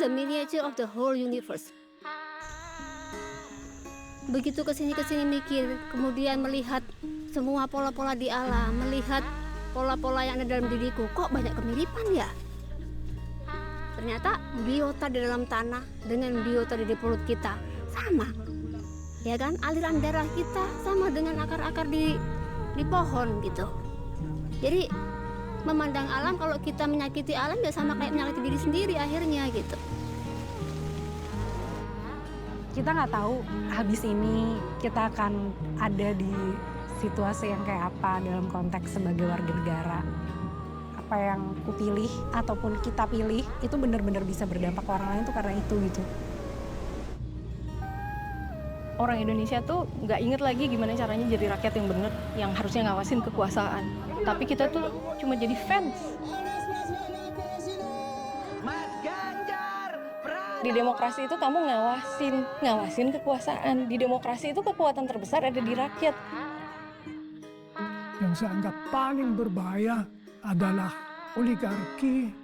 the miniature of the whole universe. Begitu kesini mikir, kemudian melihat semua pola-pola di alam, melihat pola-pola yang ada dalam diriku, kok banyak kemiripan ya? Ternyata biota di dalam tanah dengan biota di perut kita sama, ya kan? Aliran darah kita sama dengan akar-akar di pohon gitu. Jadi memandang alam, kalau kita menyakiti alam ya sama kayak menyakiti diri sendiri akhirnya gitu. Kita nggak tahu habis ini kita akan ada di situasi yang kayak apa dalam konteks sebagai warga negara. Apa yang kupilih ataupun kita pilih itu benar-benar bisa berdampak ke orang lain tuh karena itu gitu. Orang Indonesia tuh nggak inget lagi gimana caranya jadi rakyat yang bener, yang harusnya ngawasin kekuasaan. Tapi kita tuh cuma jadi fans. Di demokrasi itu kamu ngawasin kekuasaan. Di demokrasi itu kekuatan terbesar ada di rakyat. Yang saya anggap paling berbahaya adalah oligarki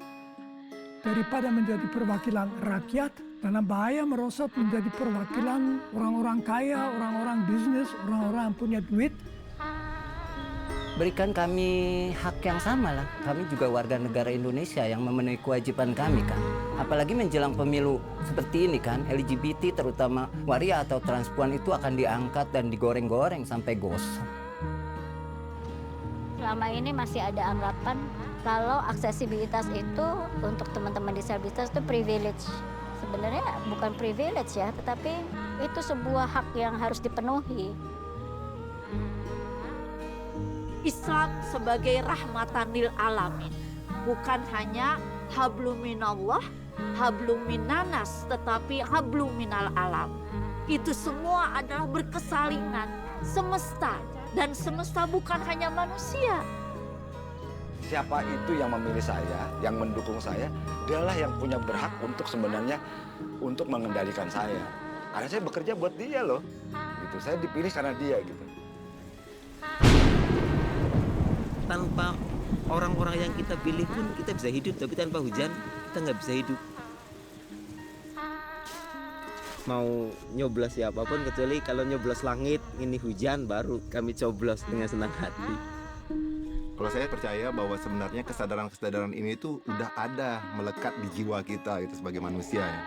daripada menjadi perwakilan rakyat, dalam bahaya merosot menjadi perwakilan orang-orang kaya, orang-orang bisnis, orang-orang yang punya duit. Berikan kami hak yang sama lah. Kami juga warga negara Indonesia yang memenuhi kewajiban kami kan. Apalagi menjelang pemilu seperti ini kan, LGBT terutama waria atau transpuan itu akan diangkat dan digoreng-goreng sampai gosong. Selama ini masih ada anggapan kalau aksesibilitas itu untuk teman-teman disabilitas itu privilege. Sebenarnya bukan privilege ya, tetapi itu sebuah hak yang harus dipenuhi. Islam sebagai rahmatan lil alamin, bukan hanya hablum minallah, hablum minanas, tetapi hablum minal alam. Itu semua adalah berkesalingan semesta, dan semesta bukan hanya manusia. Siapa itu yang memilih saya, yang mendukung saya, dialah yang punya berhak untuk sebenarnya untuk mengendalikan saya. Karena saya bekerja buat dia loh, gitu. Saya dipilih karena dia gitu. Tanpa orang-orang yang kita pilih pun kita bisa hidup, tapi tanpa hujan kita nggak bisa hidup. Mau nyoblos siapapun kecuali kalau nyoblos langit ini hujan baru kami coblos dengan senang hati. Kalau saya percaya bahwa sebenarnya kesadaran-kesadaran ini tuh udah ada melekat di jiwa kita itu sebagai manusia ya.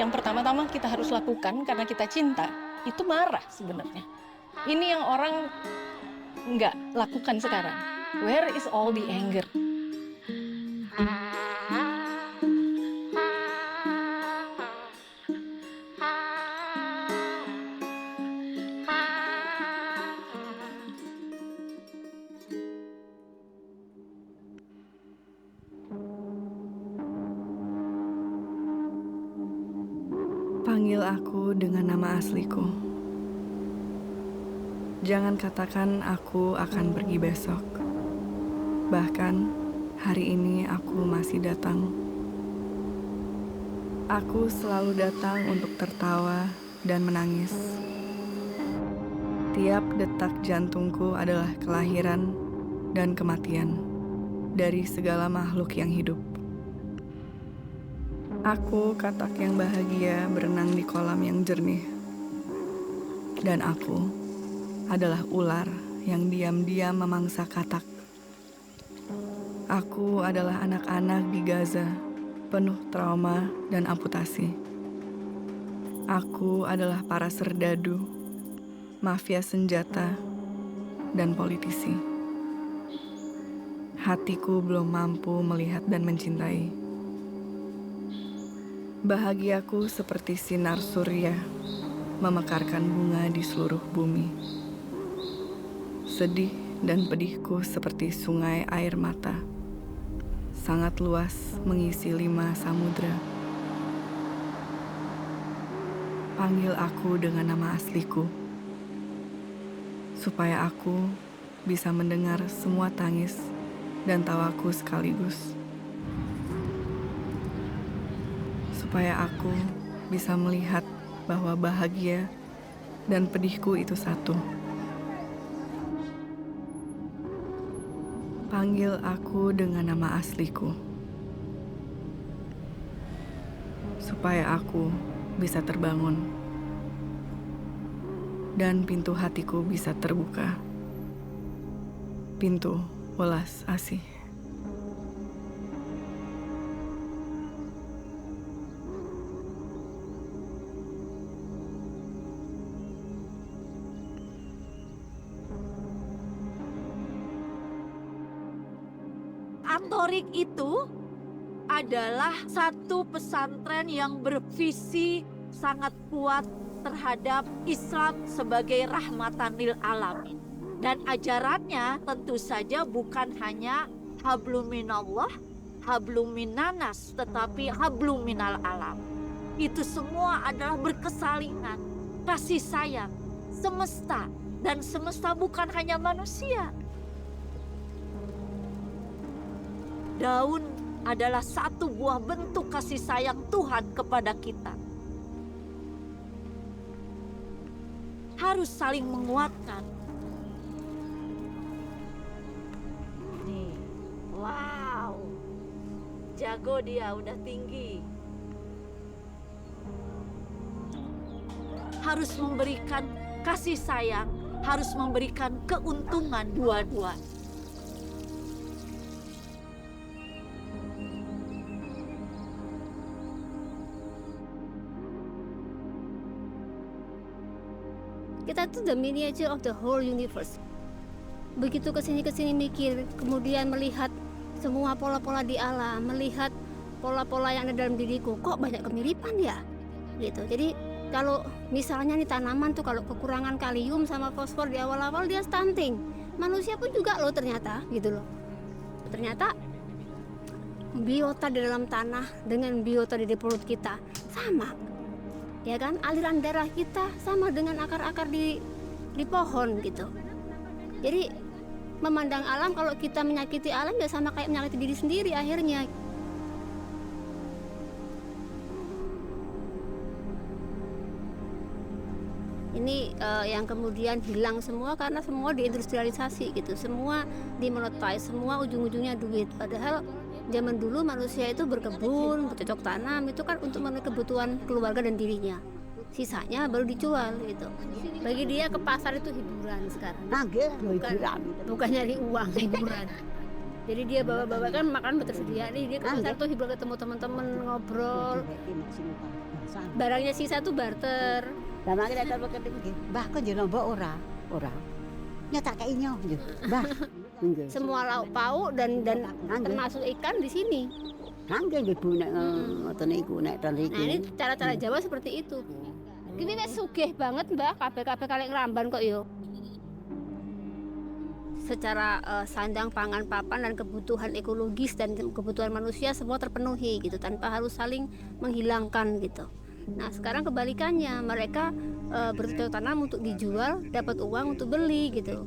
Yang pertama-tama kita harus lakukan karena kita cinta, itu marah sebenarnya. Ini yang orang nggak lakukan sekarang. Where is all the anger? Panggil aku dengan nama asliku. Jangan katakan aku akan pergi besok. Bahkan hari ini aku masih datang. Aku selalu datang untuk tertawa dan menangis. Tiap detak jantungku adalah kelahiran dan kematian dari segala makhluk yang hidup. Aku katak yang bahagia berenang di kolam yang jernih. Dan aku adalah ular yang diam-diam memangsa katak. Aku adalah anak-anak di Gaza, penuh trauma dan amputasi. Aku adalah para serdadu, mafia senjata, dan politisi. Hatiku belum mampu melihat dan mencintai. Bahagiaku seperti sinar surya, memekarkan bunga di seluruh bumi. Sedih dan pedihku seperti sungai air mata, sangat luas mengisi 5 samudra. Panggil aku dengan nama asliku, supaya aku bisa mendengar semua tangis dan tawaku sekaligus. Supaya aku bisa melihat bahwa bahagia dan pedihku itu satu. Panggil aku dengan nama asliku, supaya aku bisa terbangun dan pintu hatiku bisa terbuka. Pintu welas asih. Atorik itu adalah satu pesantren yang bervisi sangat kuat terhadap Islam sebagai rahmatan lil alamin. Dan ajarannya tentu saja bukan hanya hablum minallah, hablum minanas, tetapi hablum minal alam. Itu semua adalah berkesalingan, kasih sayang, semesta. Dan semesta bukan hanya manusia. Daun adalah satu buah bentuk kasih sayang Tuhan kepada kita. Harus saling menguatkan. Nih, wow, jago dia, udah tinggi. Harus memberikan kasih sayang, harus memberikan keuntungan dua-dua. Kita tuh the miniature of the whole universe. Begitu kesini mikir, kemudian melihat semua pola-pola di alam, melihat pola-pola yang ada dalam diriku, kok banyak kemiripan ya? Gitu. Jadi kalau misalnya nih tanaman tuh kalau kekurangan kalium sama fosfor di awal-awal dia stunting. Manusia pun juga loh ternyata, gitu loh. Ternyata biota di dalam tanah dengan biota di perut kita sama. Ya kan, aliran darah kita sama dengan akar-akar di pohon gitu. Jadi memandang alam, kalau kita menyakiti alam ya sama kayak menyakiti diri sendiri akhirnya. Ini yang kemudian hilang semua karena semua diindustrialisasi gitu, semua dimonetize, semua ujung-ujungnya duit. Padahal zaman dulu manusia itu berkebun, bercocok tanam, itu kan untuk memenuhi kebutuhan keluarga dan dirinya. Sisanya baru dijual gitu. Bagi dia ke pasar itu hiburan sekarang. Bukan nyari uang, hiburan. Jadi dia bawa-bawa kan makan bersedia nih, dia ke pasar tuh hiburan, ketemu teman-teman, ngobrol. Barangnya sisa tuh barter. Bahkan jangan bawa orang. Nyata kayaknya, bah. Semua lauk pauk dan termasuk ikan di sini. Nah ini cara-cara Jawa seperti itu. Ini wis sugih banget mbak, kabeh kali Ngramban kok yo. Secara sandang, pangan, papan dan kebutuhan ekologis dan kebutuhan manusia semua terpenuhi gitu tanpa harus saling menghilangkan gitu. Nah sekarang kebalikannya, mereka bercocok tanam untuk dijual, dapat uang untuk beli gitu.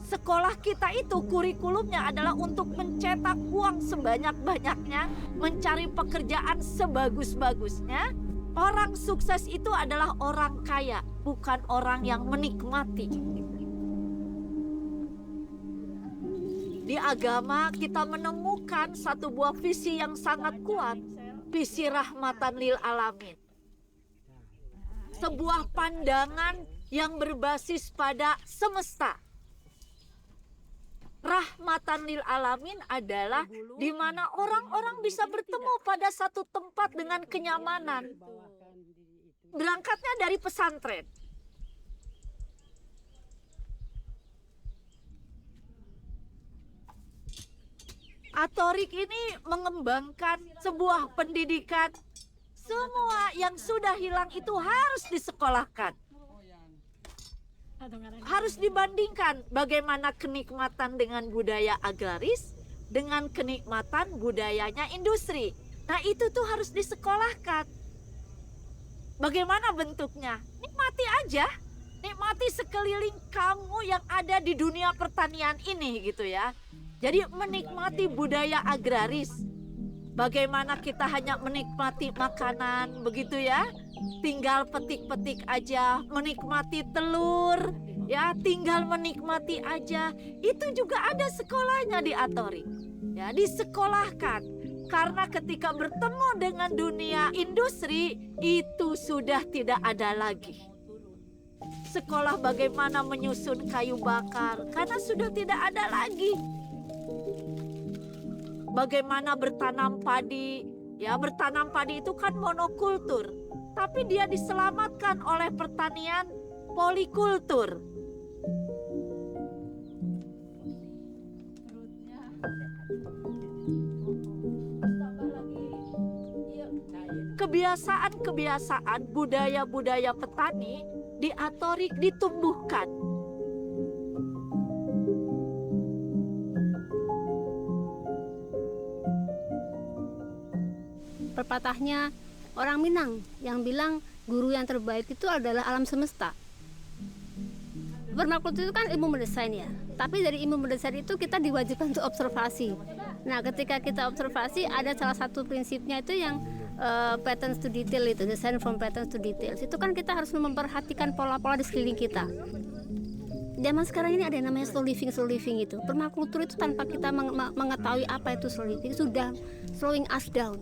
Sekolah kita itu kurikulumnya adalah untuk mencetak uang sebanyak-banyaknya, mencari pekerjaan sebagus-bagusnya. Orang sukses itu adalah orang kaya, bukan orang yang menikmati. Di agama kita menemukan satu buah visi yang sangat kuat, visi rahmatan lil alamin. Sebuah pandangan yang berbasis pada semesta. Rahmatan lil alamin adalah di mana orang-orang bisa bertemu pada satu tempat dengan kenyamanan. Berangkatnya dari pesantren. Atorik ini mengembangkan sebuah pendidikan. Semua yang sudah hilang itu harus disekolahkan. Harus dibandingkan bagaimana kenikmatan dengan budaya agraris dengan kenikmatan budayanya industri. Nah itu tuh harus disekolahkan. Bagaimana bentuknya? Nikmati aja. Nikmati sekeliling kamu yang ada di dunia pertanian ini gitu ya. Jadi menikmati budaya agraris. Bagaimana kita hanya menikmati makanan begitu ya. Tinggal petik-petik aja, menikmati telur, ya tinggal menikmati aja. Itu juga ada sekolahnya di Atorik. ya disekolahkan. Karena ketika bertemu dengan dunia industri, itu sudah tidak ada lagi. Sekolah bagaimana menyusun kayu bakar, karena sudah tidak ada lagi. Bagaimana bertanam padi, ya bertanam padi itu kan monokultur. Tapi dia diselamatkan oleh pertanian polikultur. Kebiasaan-kebiasaan budaya-budaya petani di Atorik ditumbuhkan. Pepatahnya orang Minang yang bilang guru yang terbaik itu adalah alam semesta. Permakultur itu kan ilmu mendesain ya, tapi dari ilmu mendesain itu kita diwajibkan untuk observasi. Nah, ketika kita observasi ada salah satu prinsipnya itu yang patterns to detail, itu design from patterns to details. Itu kan kita harus memperhatikan pola-pola di sekeliling kita. Zaman sekarang ini ada yang namanya slow living itu. Permakultur itu tanpa kita mengetahui apa itu slow living sudah slowing us down.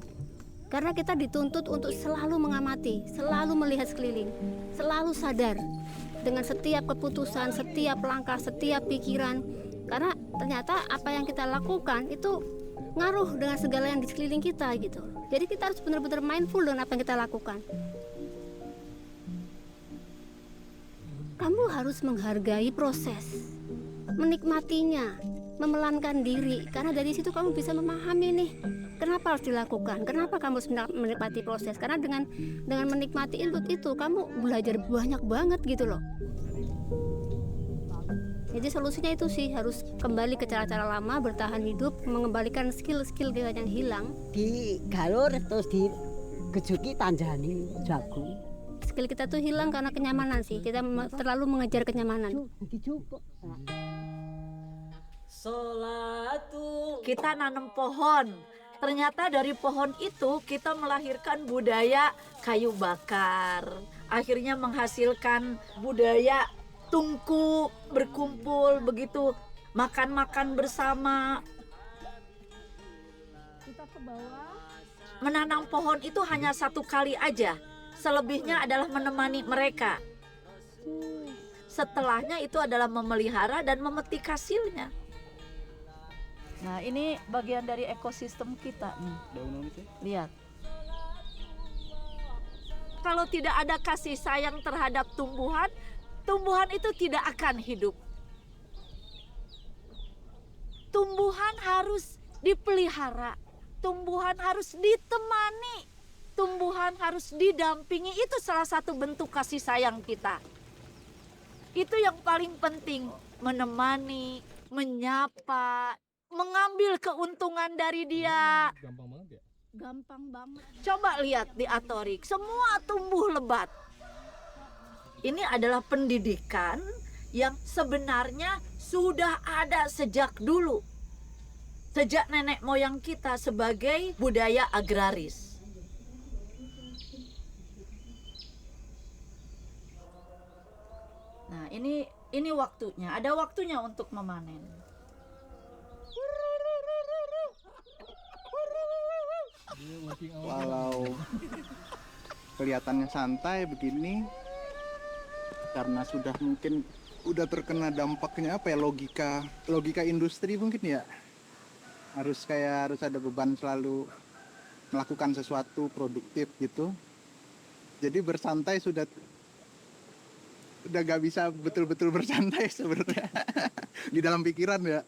Karena kita dituntut untuk selalu mengamati, selalu melihat sekeliling, selalu sadar dengan setiap keputusan, setiap langkah, setiap pikiran. Karena ternyata apa yang kita lakukan itu ngaruh dengan segala yang di sekeliling kita gitu. Jadi kita harus benar-benar mindful dengan apa yang kita lakukan. Kamu harus menghargai proses, menikmatinya, memelankan diri. Karena dari situ kamu bisa memahami nih, kenapa harus dilakukan, kenapa kamu harus menikmati proses. Karena dengan menikmati input itu, kamu belajar banyak banget gitu loh. Jadi solusinya itu sih, harus kembali ke cara-cara lama, bertahan hidup, mengembalikan skill-skill kita yang hilang. Di galur terus di gejuki tanjani jagung. Skill kita tuh hilang karena kenyamanan sih. Kita terlalu mengejar kenyamanan. Kita nanam pohon. Ternyata dari pohon itu kita melahirkan budaya kayu bakar. Akhirnya menghasilkan budaya tungku, berkumpul, begitu makan-makan bersama. Kita ke bawah. Menanam pohon itu hanya 1 kali aja. Selebihnya adalah menemani mereka. Setelahnya itu adalah memelihara dan memetik hasilnya. Nah, ini bagian dari ekosistem kita nih. Lihat. Kalau tidak ada kasih sayang terhadap tumbuhan, tumbuhan itu tidak akan hidup. Tumbuhan harus dipelihara, tumbuhan harus ditemani, tumbuhan harus didampingi. Itu salah satu bentuk kasih sayang kita. Itu yang paling penting, menemani, menyapa, mengambil keuntungan dari dia. Gampang banget ya? Gampang banget. Coba lihat di Atorik, semua tumbuh lebat. Ini adalah pendidikan yang sebenarnya sudah ada sejak dulu. Sejak nenek moyang kita sebagai budaya agraris. Nah, ini waktunya, ada waktunya untuk memanen. Walau kelihatannya santai begini, karena sudah mungkin udah terkena dampaknya apa ya, logika industri mungkin ya, harus ada beban selalu melakukan sesuatu produktif gitu. Jadi bersantai sudah gak bisa betul-betul bersantai sebenarnya di dalam pikiran ya.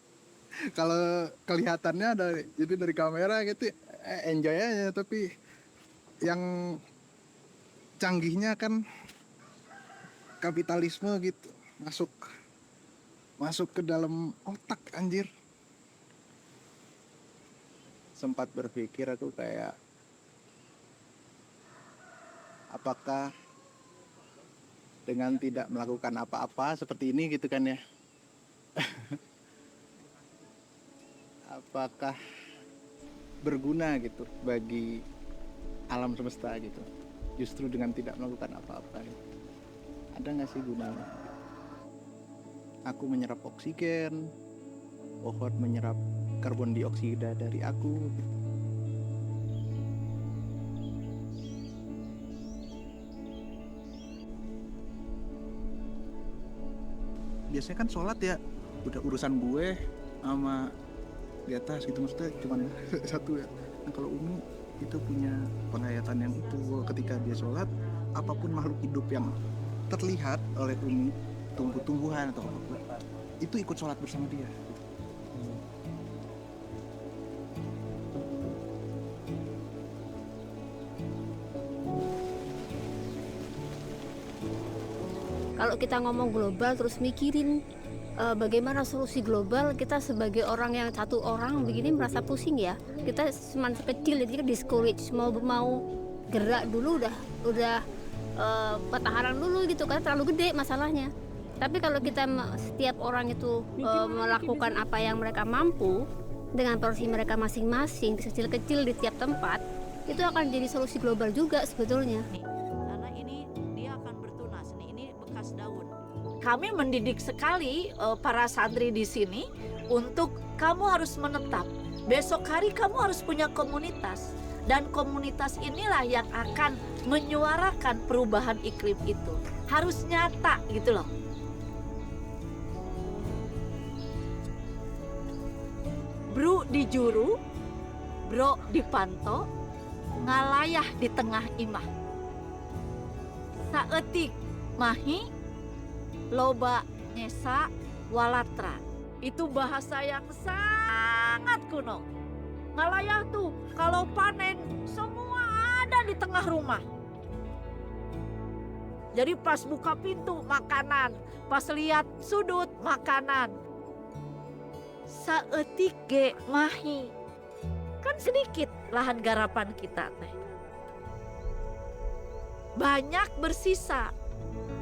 Kalau kelihatannya dari kamera gitu enjoy aja, tapi yang canggihnya kan kapitalisme gitu, masuk ke dalam otak, anjir. Sempat berpikir aku kayak, apakah dengan tidak melakukan apa-apa seperti ini gitu kan ya, apakah berguna gitu bagi alam semesta gitu, justru dengan tidak melakukan apa-apa gitu. Ada nggak sih gunanya? Aku menyerap oksigen, pohon menyerap karbon dioksida dari aku. Biasanya kan sholat ya udah urusan gue sama di atas gitu, maksudnya cuma satu ya. Nah kalau Umi itu punya penghayatan yang itu, ketika dia sholat apapun makhluk hidup yang terlihat oleh Umi, tumbuh-tumbuhan atau apapun, itu ikut sholat bersama dia. Kalau kita ngomong global terus mikirin bagaimana solusi global, kita sebagai orang yang satu orang begini merasa pusing ya. Kita cuma kecil jadi discourage, mau gerak dulu udah petaharan dulu gitu kan, terlalu gede masalahnya. Tapi kalau kita setiap orang itu melakukan apa yang mereka mampu dengan porsi mereka masing-masing, kecil-kecil di tiap tempat, itu akan jadi solusi global juga sebetulnya. Karena ini dia akan bertunas nih, ini bekas daun. Kami mendidik sekali para santri di sini untuk kamu harus menetap. Besok hari kamu harus punya komunitas. Dan komunitas inilah yang akan menyuarakan perubahan iklim itu. Harus nyata gitu loh. Bro di juru, bro di panto, ngalayah di tengah imah. Saeutik mahi, loba nyesa walatra. Itu bahasa yang sangat kuno. Ngalayah tuh kalau panen semua ada di tengah rumah. Jadi pas buka pintu makanan, pas lihat sudut makanan. Saeutik ge mahi. Kan sedikit lahan garapan kita teh. Banyak bersisa.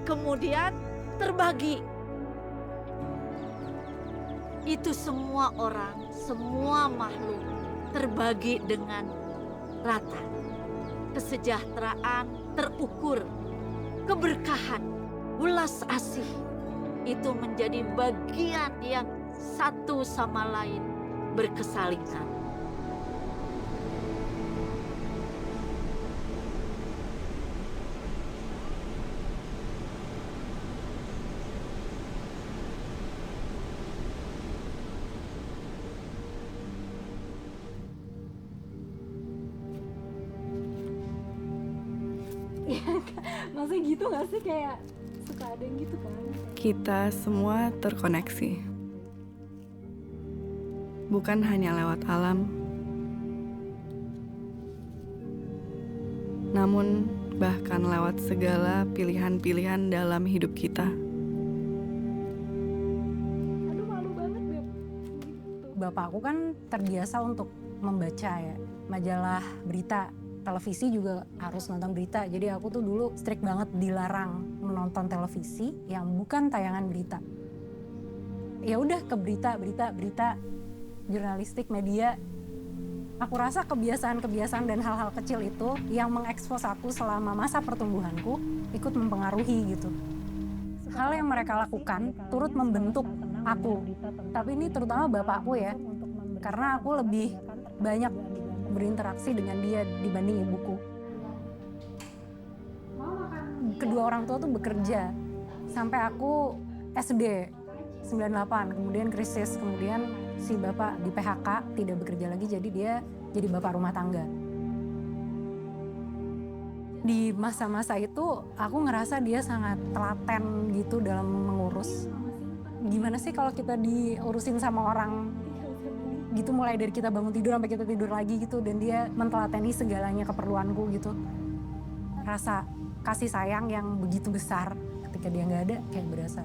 Kemudian terbagi. Itu semua orang, semua makhluk terbagi dengan rata. Kesejahteraan terukur, keberkahan, ulas asih itu menjadi bagian yang satu sama lain berkesalingan. Maksudnya gitu gak sih, kayak suka ada yang gitu kan? Kita semua terkoneksi. Bukan hanya lewat alam, namun bahkan lewat segala pilihan-pilihan dalam hidup kita. Aduh, malu banget, Beb. Bapak aku kan terbiasa untuk membaca ya, majalah berita. Televisi juga harus nonton berita. Jadi aku tuh dulu strict banget dilarang menonton televisi yang bukan tayangan berita. Ya udah ke berita jurnalistik, media. Aku rasa kebiasaan-kebiasaan dan hal-hal kecil itu yang mengekspos aku selama masa pertumbuhanku ikut mempengaruhi gitu. Hal yang mereka lakukan turut membentuk aku. Tapi ini terutama bapakku ya, karena aku lebih banyak berinteraksi dengan dia dibanding ibuku. Kedua orang tua tuh bekerja sampai aku SD 98, kemudian krisis, kemudian si bapak di PHK tidak bekerja lagi, jadi dia jadi bapak rumah tangga. Di masa-masa itu aku ngerasa dia sangat telaten gitu dalam mengurus. Gimana sih kalau kita diurusin sama orang gitu, mulai dari kita bangun tidur sampai kita tidur lagi gitu, dan dia mentelateni segalanya keperluanku gitu. Rasa kasih sayang yang begitu besar ketika dia nggak ada kayak berasa.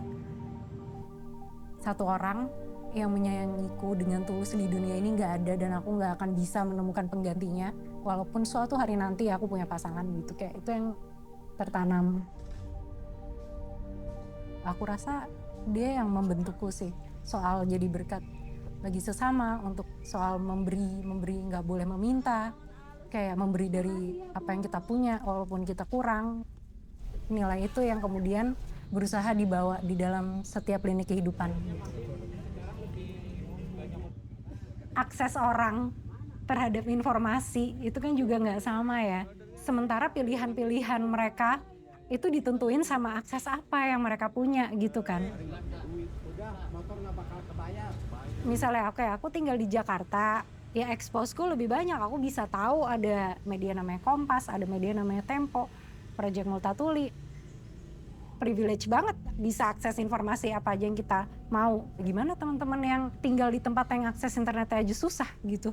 Satu orang yang menyayangiku dengan tulus di dunia ini nggak ada, dan aku nggak akan bisa menemukan penggantinya walaupun suatu hari nanti aku punya pasangan gitu. Kayak itu yang tertanam. Aku rasa dia yang membentukku sih soal jadi berkat bagi sesama, untuk soal memberi nggak boleh meminta, kayak memberi dari apa yang kita punya walaupun kita kurang. Nilai itu yang kemudian berusaha dibawa di dalam setiap lini kehidupan. akses orang terhadap informasi itu kan juga nggak sama ya. Sementara pilihan-pilihan mereka itu ditentuin sama akses apa yang mereka punya gitu kan. Misalnya aku tinggal di Jakarta, ya exposeku lebih banyak. Aku bisa tahu ada media namanya Kompas, ada media namanya Tempo, Project Multatuli. Privilege banget bisa akses informasi apa aja yang kita mau. Gimana teman-teman yang tinggal di tempat yang akses internetnya aja susah gitu.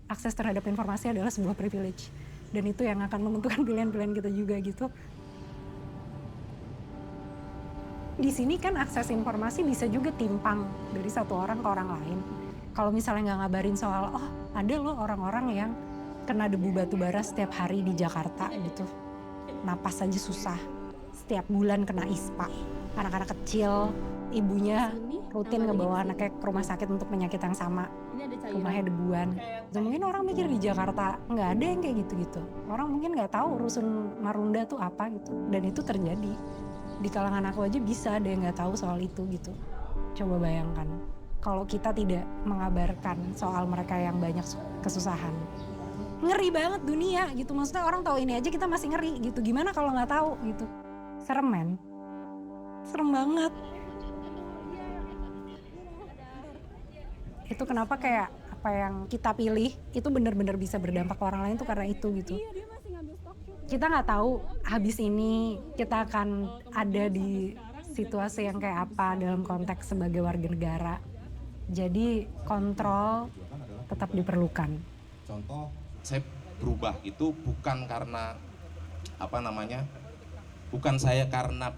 Akses terhadap informasi adalah sebuah privilege. Dan itu yang akan menentukan pilihan-pilihan kita juga gitu. Di sini kan akses informasi bisa juga timpang dari satu orang ke orang lain. Kalau misalnya nggak ngabarin soal, oh ada loh orang-orang yang kena debu batu bara setiap hari di Jakarta gitu. Napas aja susah, setiap bulan kena ISPA. Anak-anak kecil, ibunya rutin ngebawa anaknya ke rumah sakit untuk penyakit yang sama. Rumahnya debuan. Dan mungkin orang mikir di Jakarta nggak ada yang kayak gitu-gitu. Orang mungkin nggak tahu rusun Marunda tuh apa gitu. Dan itu terjadi. Di kalangan aku aja bisa ada yang nggak tahu soal itu gitu. Coba bayangkan, kalau kita tidak mengabarkan soal mereka yang banyak kesusahan. Ngeri banget dunia gitu, maksudnya orang tahu ini aja kita masih ngeri gitu. Gimana kalau nggak tahu gitu? Serem men, serem banget. Itu kenapa kayak apa yang kita pilih itu benar-benar bisa berdampak ke orang lain tuh karena itu gitu. Kita nggak tahu habis ini kita akan ada di situasi yang kayak apa dalam konteks sebagai warga negara. Jadi kontrol tetap diperlukan. Contoh, saya berubah itu bukan karena bukan saya karena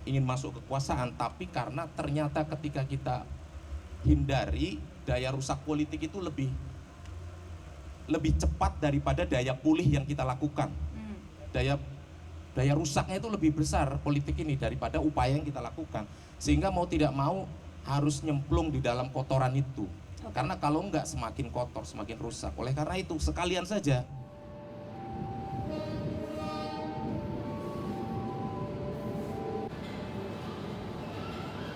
ingin masuk kekuasaan, tapi karena ternyata ketika kita hindari, daya rusak politik itu lebih cepat daripada daya pulih yang kita lakukan. Daya rusaknya itu lebih besar politik ini daripada upaya yang kita lakukan. Sehingga mau tidak mau harus nyemplung di dalam kotoran itu. Karena kalau enggak semakin kotor, semakin rusak. Oleh karena itu sekalian saja.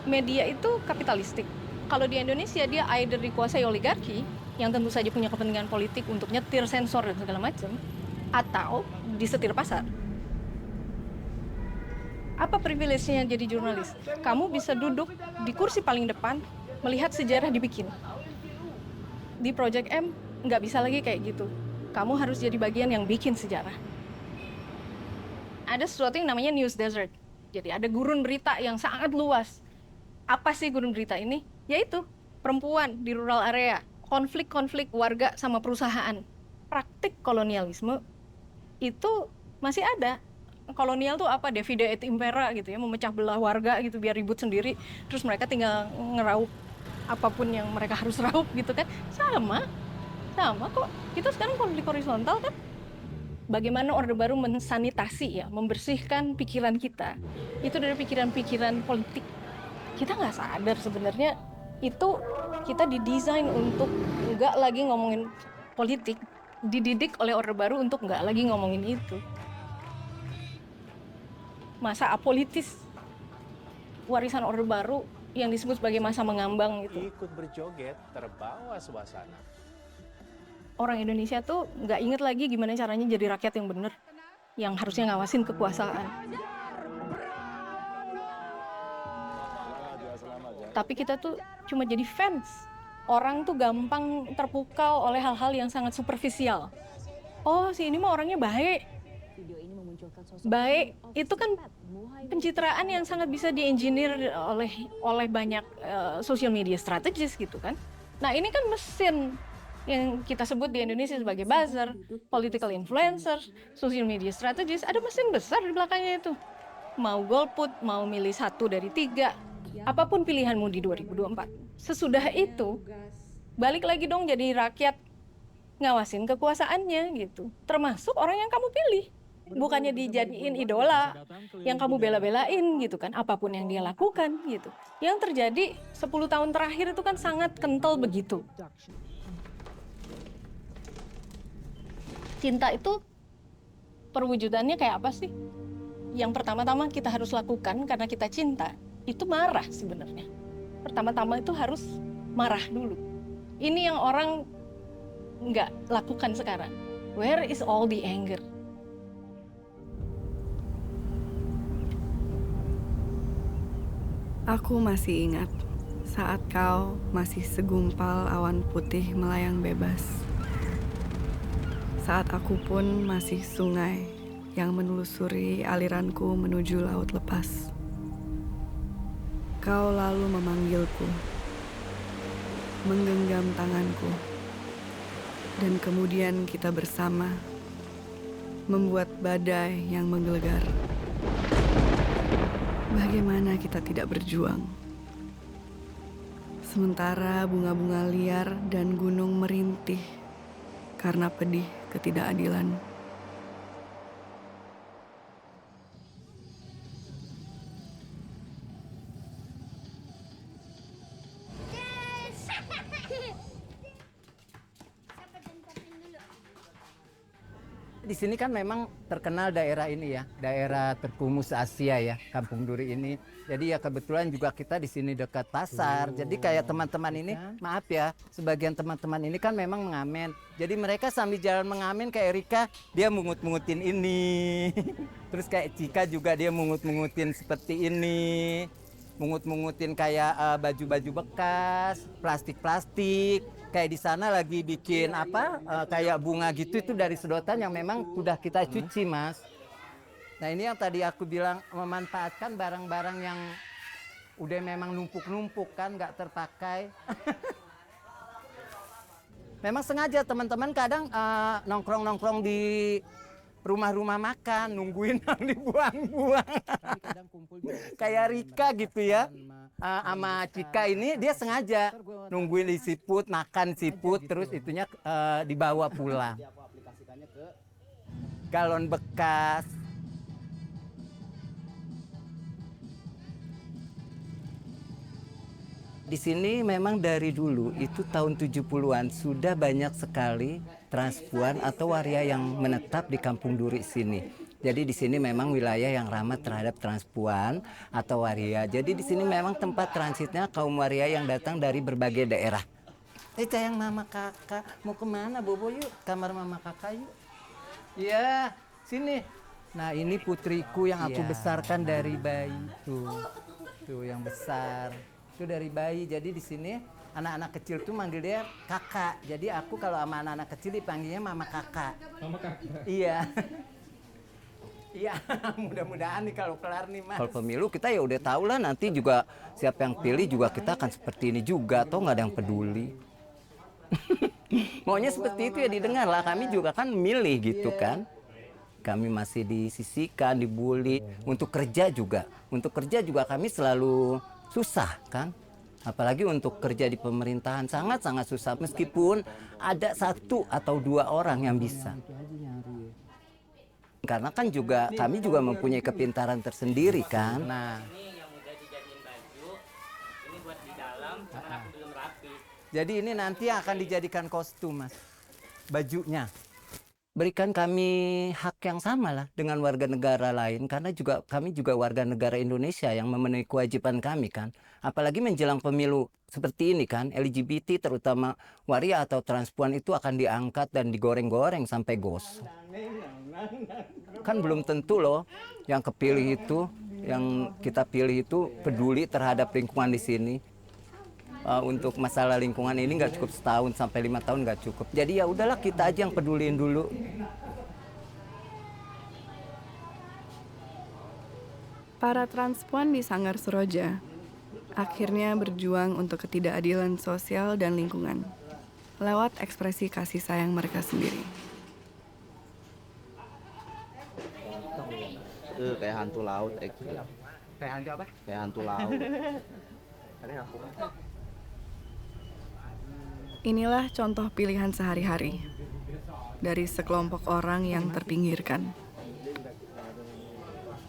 Media itu kapitalistik. Kalau di Indonesia dia either dikuasai oligarki yang tentu saja punya kepentingan politik untuk nyetir, sensor dan segala macam, atau disetir pasar. Apa privilege-nya jadi jurnalis? Kamu bisa duduk di kursi paling depan, melihat sejarah dibikin. Di Project M nggak bisa lagi kayak gitu. Kamu harus jadi bagian yang bikin sejarah. Ada sesuatu yang namanya news desert. Jadi ada gurun berita yang sangat luas. Apa sih gurun berita ini? Yaitu perempuan di rural area, konflik-konflik warga sama perusahaan. Praktik kolonialisme itu masih ada. Kolonial tuh apa? Divide et impera gitu ya, memecah belah warga gitu biar ribut sendiri. Terus mereka tinggal ngeraup apapun yang mereka harus raup gitu kan. Sama kok. Kita sekarang konflik horizontal kan. Bagaimana Orde Baru mensanitasi ya, membersihkan pikiran kita. Itu dari pikiran-pikiran politik. Kita nggak sadar sebenarnya itu kita didesain untuk nggak lagi ngomongin politik. Dididik oleh Orde Baru untuk nggak lagi ngomongin itu. Masa apolitis, warisan Orde Baru yang disebut sebagai masa mengambang gitu. Ikut berjoget, terbawa suasana. Orang Indonesia tuh nggak inget lagi gimana caranya jadi rakyat yang bener, yang harusnya ngawasin kekuasaan. Tapi kita tuh cuma jadi fans. Orang tuh gampang terpukau oleh hal-hal yang sangat superficial. Oh, si ini mah orangnya baik. Baik, itu kan pencitraan yang sangat bisa di-engineer oleh banyak social media strategis gitu kan. Nah ini kan mesin yang kita sebut di Indonesia sebagai buzzer, political influencers, social media strategis, ada mesin besar di belakangnya itu. Mau golput, mau milih 1 dari 3, apapun pilihanmu di 2024. Sesudah itu, balik lagi dong jadi rakyat ngawasin kekuasaannya gitu. Termasuk orang yang kamu pilih. Bukannya dijadiin idola yang kamu bela-belain gitu kan, apapun yang dia lakukan gitu. Yang terjadi 10 tahun terakhir itu kan sangat kental begitu. Cinta itu perwujudannya kayak apa sih? Yang pertama-tama kita harus lakukan karena kita cinta, itu marah sebenarnya. pertama-tama itu harus marah dulu. Ini yang orang nggak lakukan sekarang. Where is all the anger? Aku masih ingat saat kau masih segumpal awan putih melayang bebas. Saat aku pun masih sungai yang menelusuri aliranku menuju laut lepas. Kau lalu memanggilku, menggenggam tanganku, dan kemudian kita bersama membuat badai yang menggelegar. Bagaimana kita tidak berjuang? Sementara bunga-bunga liar dan gunung merintih karena pedih ketidakadilan. Di sini kan memang terkenal daerah ini ya, daerah terkumus Asia ya, Kampung Duri ini. Jadi ya kebetulan juga kita di sini dekat pasar. Jadi kayak teman-teman ini, maaf ya, sebagian teman-teman ini kan memang mengamen. Jadi mereka sambil jalan mengamen kayak Erika, dia mungut-mungutin ini. Terus kayak Cika juga dia mungut-mungutin seperti ini. Mungut-mungutin kayak baju-baju bekas, plastik-plastik. Kayak di sana lagi bikin apa kayak bunga gitu, itu dari sedotan yang memang sudah kita cuci, Mas. Nah ini yang tadi aku bilang memanfaatkan barang-barang yang udah memang numpuk-numpuk kan, nggak terpakai. Memang sengaja teman-teman kadang nongkrong-nongkrong di rumah-rumah makan, nungguin yang dibuang-buang. Kayak Rika gitu ya. Sama Cika ini dia sengaja nungguin di siput, makan siput, terus itunya dibawa pulang. Galon bekas. Di sini memang dari dulu itu tahun 70-an sudah banyak sekali transpuan atau waria yang menetap di Kampung Duri sini. Jadi di sini memang wilayah yang ramah terhadap transpuan atau waria. Jadi di sini memang tempat transitnya kaum waria yang datang dari berbagai daerah. Sayang mama kakak, mau kemana Bobo yuk? Kamar mama kakak yuk. Iya, sini. Nah ini putriku yang aku besarkan dari bayi. Tuh yang besar. Itu dari bayi. Jadi di sini anak-anak kecil tuh manggil dia kakak. Jadi aku kalau sama anak-anak kecil dipanggilnya mama kakak. Mama kakak? Iya. Iya, mudah-mudahan nih kalau kelar nih Mas. Kalau pemilu kita ya udah tahu lah, nanti juga siapa yang pilih juga kita akan seperti ini juga, atau nggak ada yang peduli. Maunya seperti itu ya didengar lah, kami juga kan milih gitu kan. Kami masih disisihkan, dibully. Untuk kerja juga kami selalu susah kan. Apalagi untuk kerja di pemerintahan sangat-sangat susah, meskipun ada 1 atau 2 orang yang bisa. Karena kan juga kami juga mempunyai kepintaran tersendiri kan. Nah, ini yang udah dijadiin baju, ini buat di dalam karena aku belum rapi. Jadi ini nanti akan dijadikan kostum Mas, bajunya. Berikan kami hak yang sama lah dengan warga negara lain, karena kami juga warga negara Indonesia yang memenuhi kewajiban kami kan. Apalagi menjelang pemilu seperti ini kan, LGBT terutama waria atau transpuan itu akan diangkat dan digoreng-goreng sampai gosong. Kan belum tentu loh yang kepilih itu, yang kita pilih itu peduli terhadap lingkungan di sini. Untuk masalah lingkungan ini nggak cukup setahun sampai 5 tahun nggak cukup. Jadi ya udahlah kita aja yang peduliin dulu. Para transpuan di Sanggar Seroja akhirnya berjuang untuk ketidakadilan sosial dan lingkungan lewat ekspresi kasih sayang mereka sendiri. Kayak hantu laut. Kayak hantu apa? Kayak hantu laut. Inilah contoh pilihan sehari-hari dari sekelompok orang yang terpinggirkan.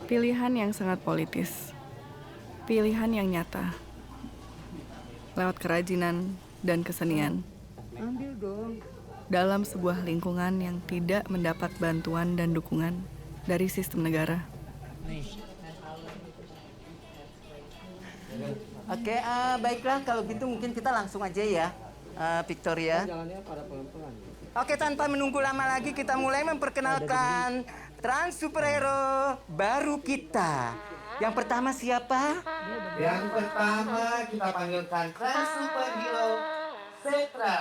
Pilihan yang sangat politis, pilihan yang nyata, lewat kerajinan dan kesenian. Dalam sebuah lingkungan yang tidak mendapat bantuan dan dukungan dari sistem negara. Oke, baiklah kalau gitu mungkin kita langsung aja ya, Victoria. Jalannya pada pelan-pelan. Oke, tanpa menunggu lama lagi kita mulai memperkenalkan trans superhero baru kita. Yang pertama siapa? Yang pertama kita panggilkan trans superhero Setra.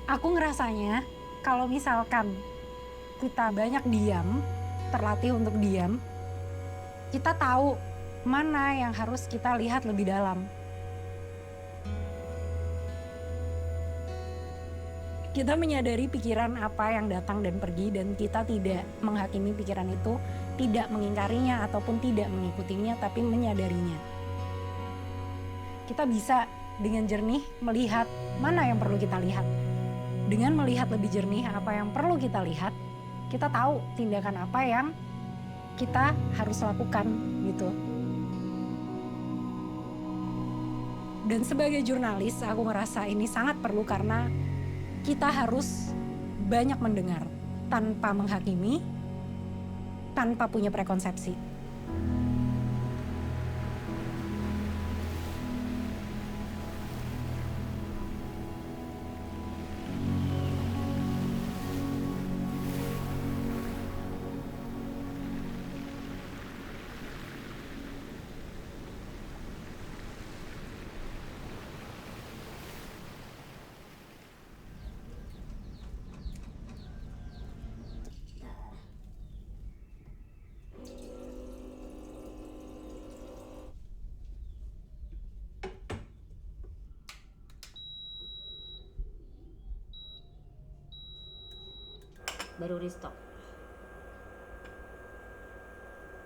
Aku ngerasanya kalau misalkan kita banyak diam, terlatih untuk diam, kita tahu mana yang harus kita lihat lebih dalam. Kita menyadari pikiran apa yang datang dan pergi dan kita tidak menghakimi pikiran itu, tidak mengingkarinya ataupun tidak mengikutinya, tapi menyadarinya. Kita bisa dengan jernih melihat mana yang perlu kita lihat. Dengan melihat lebih jernih apa yang perlu kita lihat, kita tahu tindakan apa yang kita harus lakukan gitu. Dan sebagai jurnalis, aku ngerasa ini sangat perlu karena kita harus banyak mendengar tanpa menghakimi, tanpa punya prekonsepsi. Baru restock.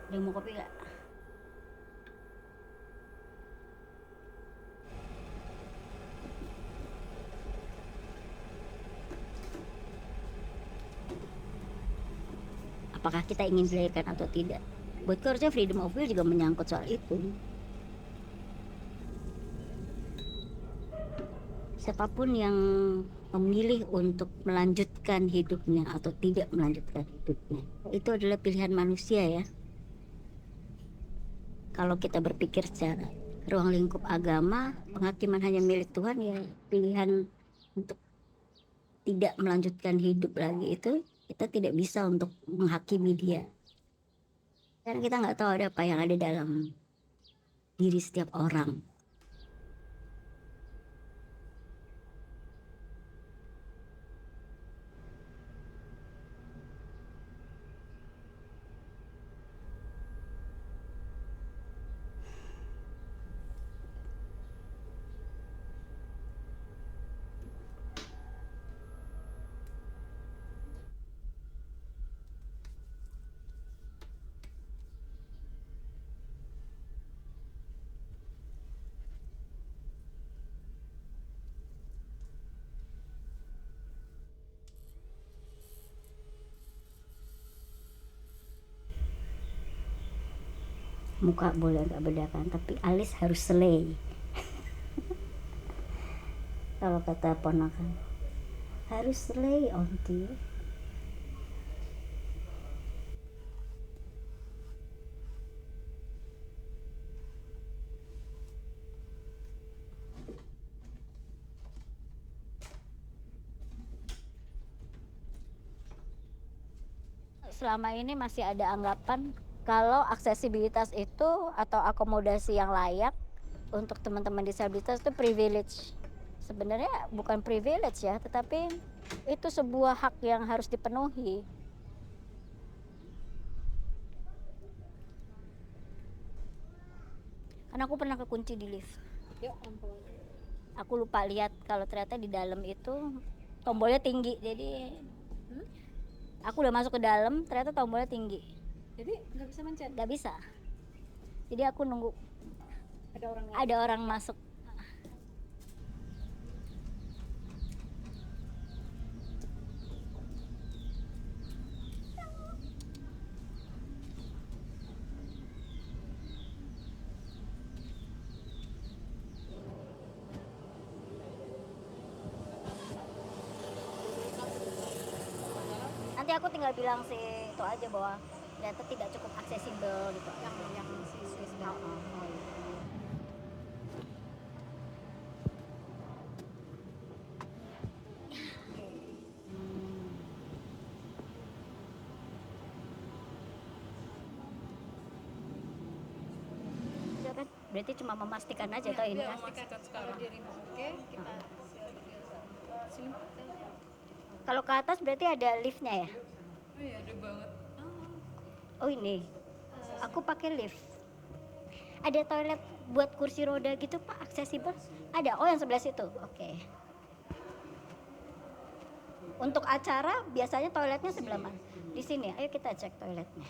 Udah mau kopi gak? Apakah kita ingin dilahirkan atau tidak? Buatku harusnya freedom of will juga menyangkut soal itu. Siapapun yang memilih untuk melanjutkan hidupnya atau tidak melanjutkan hidupnya, itu adalah pilihan manusia ya. Kalau kita berpikir secara ruang lingkup agama, penghakiman hanya milik Tuhan, ya pilihan untuk tidak melanjutkan hidup lagi itu kita tidak bisa untuk menghakimi dia. Karena kita nggak tahu ada apa yang ada dalam diri setiap orang. Muka boleh agak bedakan, tapi alis harus selai. Kalau kata ponakan, harus lay on tea. Selama ini masih ada anggapan kalau aksesibilitas itu atau akomodasi yang layak untuk teman-teman disabilitas itu privilege. Sebenarnya bukan privilege ya, tetapi itu sebuah hak yang harus dipenuhi. Karena aku pernah kekunci di lift. Aku lupa lihat kalau ternyata di dalam itu tombolnya tinggi, jadi aku udah masuk ke dalam, ternyata tombolnya tinggi. Jadi nggak bisa mencet? Nggak bisa. Jadi aku nunggu ada orang masuk. Nanti aku tinggal bilang sih itu aja bahwa ternyata tidak cukup aksesibel gitu. Yang si Swiss Bank. Kan berarti cuma memastikan aja toh ini kan. Kalau dia ribut, oke, kita sini. Kalau ke atas berarti ada liftnya ya? Oh iya, ada banget. Oh ini, aku pakai lift. Ada toilet buat kursi roda gitu Pak, aksesibel? Ada, oh yang sebelah situ, oke. Untuk acara biasanya toiletnya sebelah mana? Di sini, ayo kita cek toiletnya.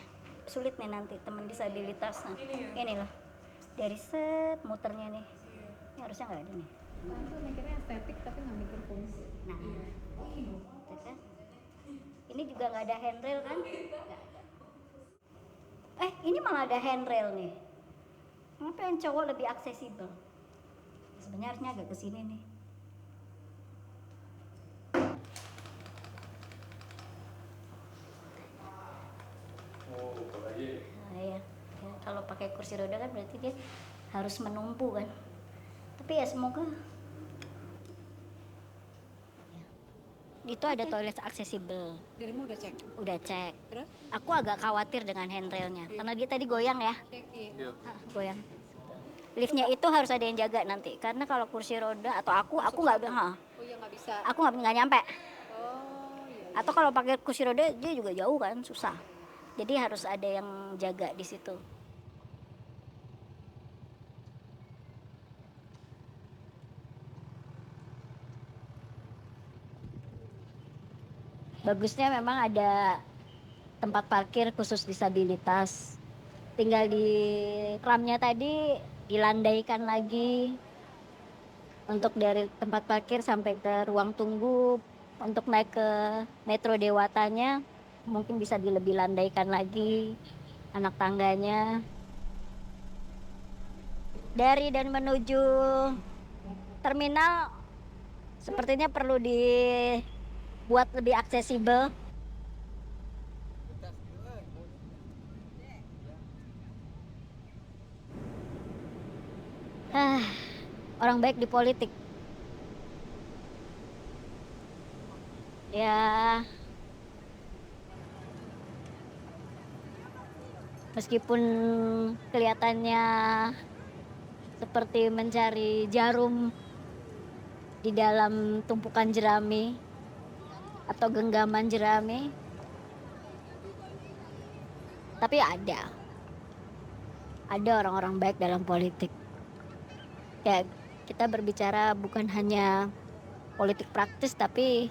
Sulit nih nanti teman disabilitas. Nah, ini loh, dari set muternya nih. Ini harusnya nggak ada nih. Aku mikirnya estetik tapi nggak mikir fungsi. Nah, kan? Ini juga nggak ada handrail kan? Ini malah ada handrail nih. Kenapa yang cowok lebih aksesibel? Sebenarnya harusnya agak kesini nih. Nah, ya. Kalau pakai kursi roda kan berarti dia harus menumpu kan. Tapi ya semoga itu ada toilet aksesibel. Dirimu udah cek? Udah cek. Terus? Aku agak khawatir dengan handrailnya karena dia tadi goyang ya. Goyang. Liftnya itu harus ada yang jaga nanti karena kalau kursi roda atau aku nggak Oh iya nggak bisa. aku nggak nyampe. Oh iya. Atau kalau pakai kursi roda dia juga jauh kan, susah. Jadi harus ada yang jaga di situ. Bagusnya memang ada tempat parkir khusus disabilitas. Tinggal di ramnya tadi dilandaikan lagi untuk dari tempat parkir sampai ke ruang tunggu. Untuk naik ke Metro Dewatanya mungkin bisa lebih landaikan lagi anak tangganya. Dari dan menuju terminal sepertinya perlu dibuat lebih aksesibel. Orang baik di politik. Ya, meskipun kelihatannya seperti mencari jarum di dalam tumpukan jerami atau genggaman jerami, tapi ada orang-orang baik dalam politik. Ya, kita berbicara bukan hanya politik praktis, tapi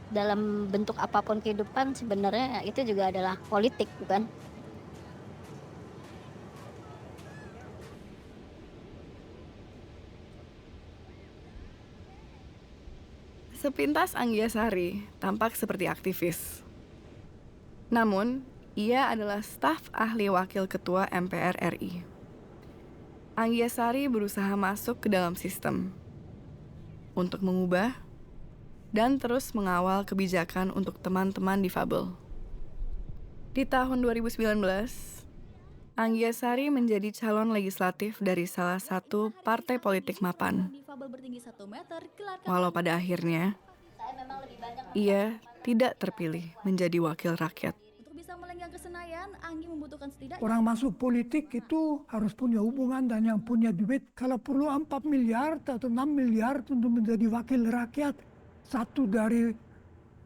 dalam bentuk apapun kehidupan sebenarnya itu juga adalah politik, bukan? Sepintas Anggiasari tampak seperti aktivis. Namun, ia adalah staf ahli wakil ketua MPR RI. Anggiasari berusaha masuk ke dalam sistem untuk mengubah dan terus mengawal kebijakan untuk teman-teman difabel. Di tahun 2019, Anggiasari menjadi calon legislatif dari salah satu partai politik mapan. Walau pada akhirnya, ia tidak terpilih menjadi wakil rakyat. Orang masuk politik itu harus punya hubungan dan yang punya duit. Kalau perlu 4 miliar atau 6 miliar untuk menjadi wakil rakyat. Satu dari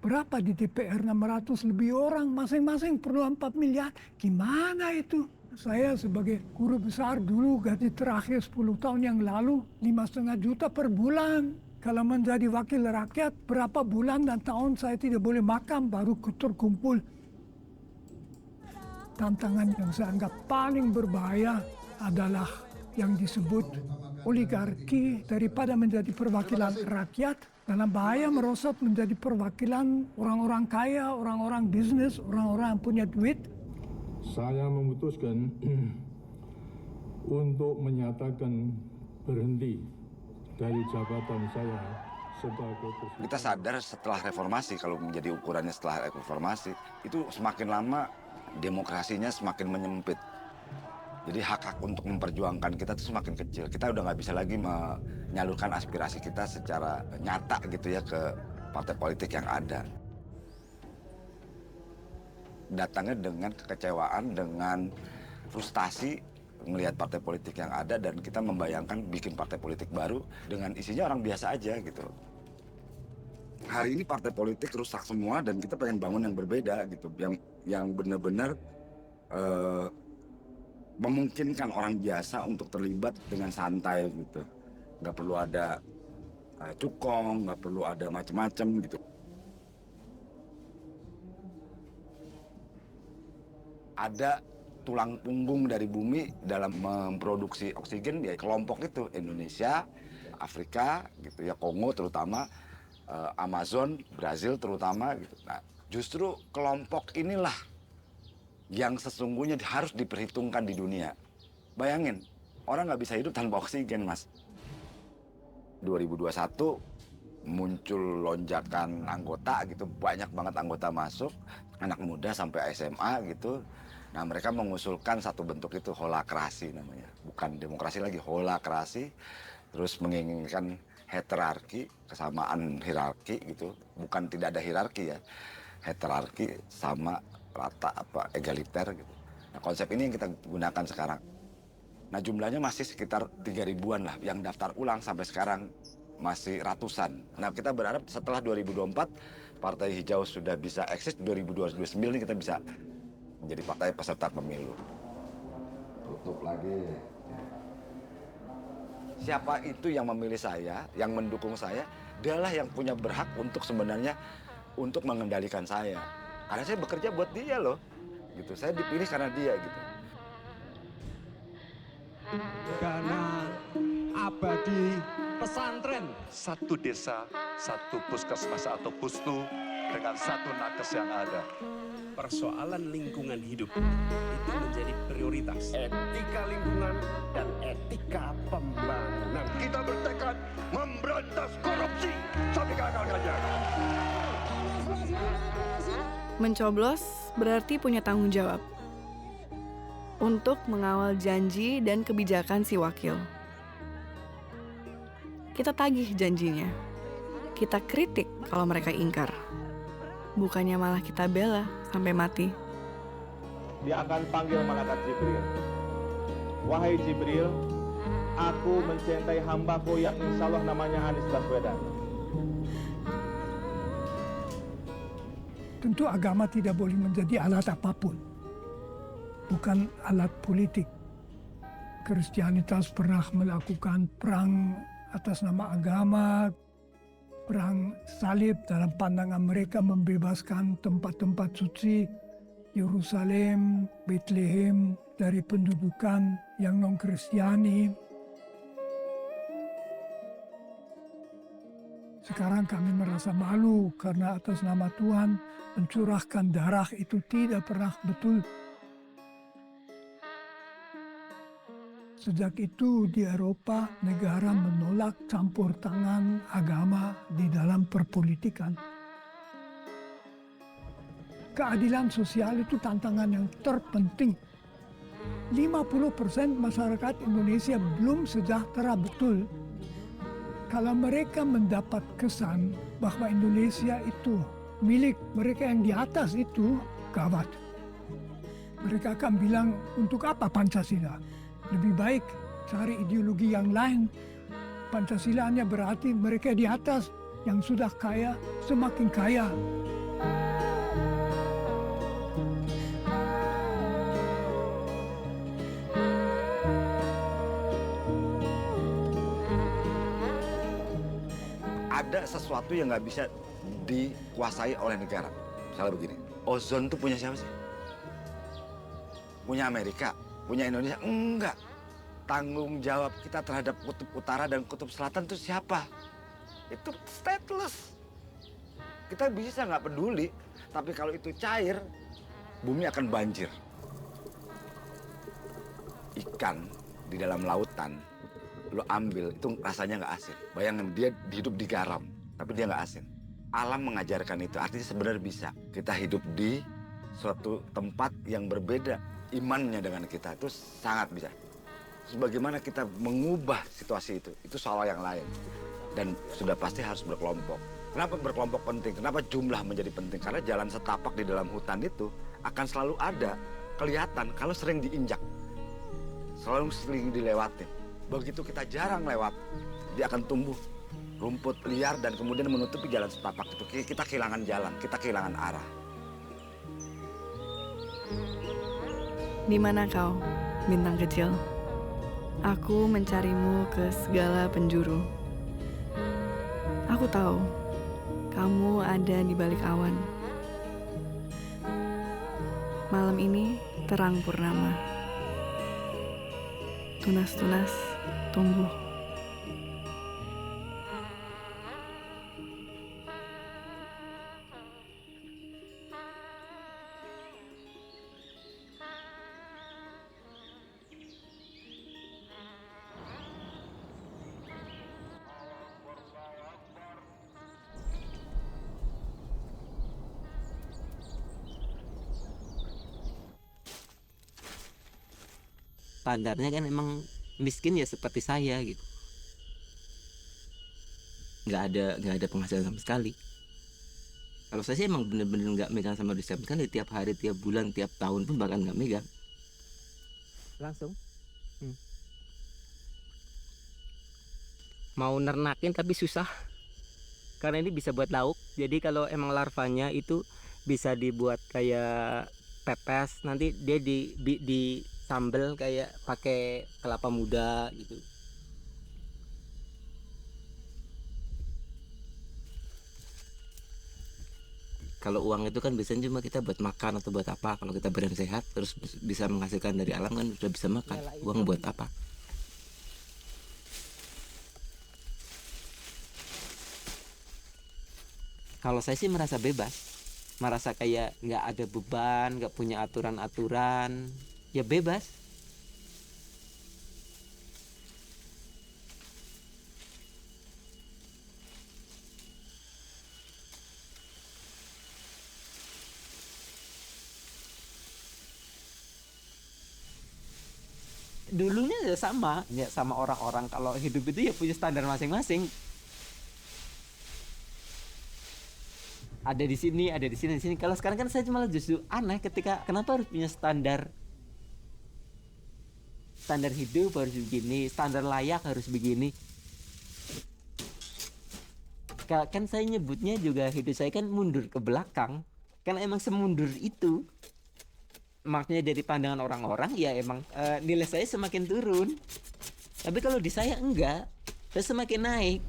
berapa di DPR, 600 lebih orang. Masing-masing perlu 4 miliar. Gimana itu? Saya sebagai guru besar dulu gaji terakhir 10 tahun yang lalu 5,5 juta per bulan. Kalau menjadi wakil rakyat berapa bulan dan tahun saya tidak boleh makan baru terkumpul. Tantangan yang saya anggap paling berbahaya adalah yang disebut oligarki daripada menjadi perwakilan rakyat. Dalam bahaya merosot menjadi perwakilan orang-orang kaya, orang-orang bisnis, orang-orang yang punya duit. Saya memutuskan untuk menyatakan berhenti dari jabatan saya sebagai presiden. Kita sadar setelah reformasi, kalau menjadi ukurannya setelah reformasi, itu semakin lama demokrasinya semakin menyempit. Jadi hak-hak untuk memperjuangkan kita itu semakin kecil. Kita udah nggak bisa lagi menyalurkan aspirasi kita secara nyata gitu ya ke partai politik yang ada. Datangnya dengan kekecewaan, dengan frustasi melihat partai politik yang ada dan kita membayangkan bikin partai politik baru dengan isinya orang biasa aja gitu. Hari ini partai politik rusak semua dan kita pengen bangun yang berbeda gitu, yang benar-benar memungkinkan orang biasa untuk terlibat dengan santai gitu. Nggak perlu ada cukong, nggak perlu ada macam-macam gitu. Ada tulang punggung dari bumi dalam memproduksi oksigen ya kelompok itu, Indonesia, Afrika gitu ya, Kongo terutama, Amazon, Brazil terutama gitu. Nah, justru kelompok inilah yang sesungguhnya harus diperhitungkan di dunia. Bayangin, orang nggak bisa hidup tanpa oksigen, Mas. 2021 muncul lonjakan anggota gitu, banyak banget anggota masuk, anak muda sampai SMA gitu. Nah, mereka mengusulkan satu bentuk itu, holakrasi namanya. Bukan demokrasi lagi, holakrasi. Terus menginginkan heterarki, kesamaan hierarki gitu. Bukan tidak ada hierarki ya. Heterarki sama rata egaliter gitu. Nah, konsep ini yang kita gunakan sekarang. Nah, jumlahnya masih sekitar 3.000-an lah yang daftar ulang sampai sekarang masih ratusan. Nah, kita berharap setelah 2024 Partai Hijau sudah bisa eksis, 2029 kita bisa menjadi partai peserta pemilu. Tutup lagi. Siapa itu yang memilih saya, yang mendukung saya, dialah yang punya berhak untuk sebenarnya untuk mengendalikan saya. Karena saya bekerja buat dia loh, gitu. Saya dipilih karena dia gitu. Karena abadi pesantren, satu desa, satu puskesmas atau pustu dengan satu nakes yang ada. Persoalan lingkungan hidup itu menjadi prioritas. Etika lingkungan dan etika pembangunan. Kita bertekad memberantas korupsi sampai ke akar-akarnya. Mencoblos berarti punya tanggung jawab untuk mengawal janji dan kebijakan si wakil. Kita tagih janjinya. Kita kritik kalau mereka ingkar. Bukannya malah kita bela sampai mati. Dia akan panggil malaikat Jibril. Wahai Jibril, aku mencintai hambaku yang insya Allah namanya Anies Baswedan. Tentu agama tidak boleh menjadi alat apapun. Bukan alat politik. Kristianitas pernah melakukan perang atas nama agama, perang salib dalam pandangan mereka membebaskan tempat-tempat suci Yerusalem, Bethlehem dari pendudukan yang non-Kristiani. Sekarang kami merasa malu karena atas nama Tuhan mencurahkan darah itu tidak pernah betul. Sejak itu di Eropa negara menolak campur tangan agama di dalam perpolitikan. Keadilan sosial itu tantangan yang terpenting. 50% masyarakat Indonesia belum sejahtera betul. Kalau mereka mendapat kesan bahwa Indonesia itu milik mereka yang di atas itu, gawat. Mereka akan bilang, untuk apa Pancasila? Lebih baik cari ideologi yang lain. Pancasila hanya berarti mereka di atas yang sudah kaya semakin kaya. Ada sesuatu yang nggak bisa dikuasai oleh negara. Misalnya begini, ozon itu punya siapa sih? Punya Amerika, punya Indonesia? Enggak. Tanggung jawab kita terhadap kutub utara dan kutub selatan itu siapa? Itu stateless. Kita bisa nggak peduli, tapi kalau itu cair, bumi akan banjir. Ikan di dalam lautan, lo ambil, itu rasanya nggak asin. Bayangin, dia hidup di garam, tapi dia nggak asin. Alam mengajarkan itu, artinya sebenarnya bisa. Kita hidup di suatu tempat yang berbeda, imannya dengan kita, itu sangat bisa. Sebagaimana kita mengubah situasi itu soal yang lain. Dan sudah pasti harus berkelompok. Kenapa berkelompok penting? Kenapa jumlah menjadi penting? Karena jalan setapak di dalam hutan itu akan selalu ada, kelihatan kalau sering diinjak. Selalu sering dilewatin. Begitu kita jarang lewat, dia akan tumbuh rumput liar dan kemudian menutupi jalan setapak itu. Kita kehilangan jalan, kita kehilangan arah. Di mana kau, bintang kecil? Aku mencarimu ke segala penjuru. Aku tahu, kamu ada di balik awan. Malam ini terang purnama. Tunas-tunas tumbuh. Standarnya kan emang miskin ya seperti saya gitu, nggak ada penghasilan sama sekali. Kalau saya sih emang bener-bener nggak megang sama dosen sekali, tiap hari, tiap bulan, tiap tahun pun bahkan nggak megang langsung. Mau nernakin tapi susah karena ini bisa buat lauk. Jadi kalau emang larvanya itu bisa dibuat kayak pepes, nanti dia di sambel kayak pakai kelapa muda gitu. Kalau uang itu kan biasanya cuma kita buat makan atau buat apa. Kalau kita badan sehat terus bisa menghasilkan dari alam kan udah bisa makan. Uang buat apa? Kalau saya sih merasa bebas, merasa kayak nggak ada beban, nggak punya aturan-aturan, ya bebas. Dulunya ya sama orang-orang kalau hidup itu ya punya standar masing-masing. Ada di sini, ada di sini, di sini. Kalau sekarang kan saya malah justru aneh ketika kenapa harus punya standar hidup harus begini, standar layak harus begini. Kan saya nyebutnya juga hidup saya kan mundur ke belakang, kan emang semundur itu. Makanya dari pandangan orang-orang ya emang nilai saya semakin turun. Tapi kalau di saya enggak, saya semakin naik.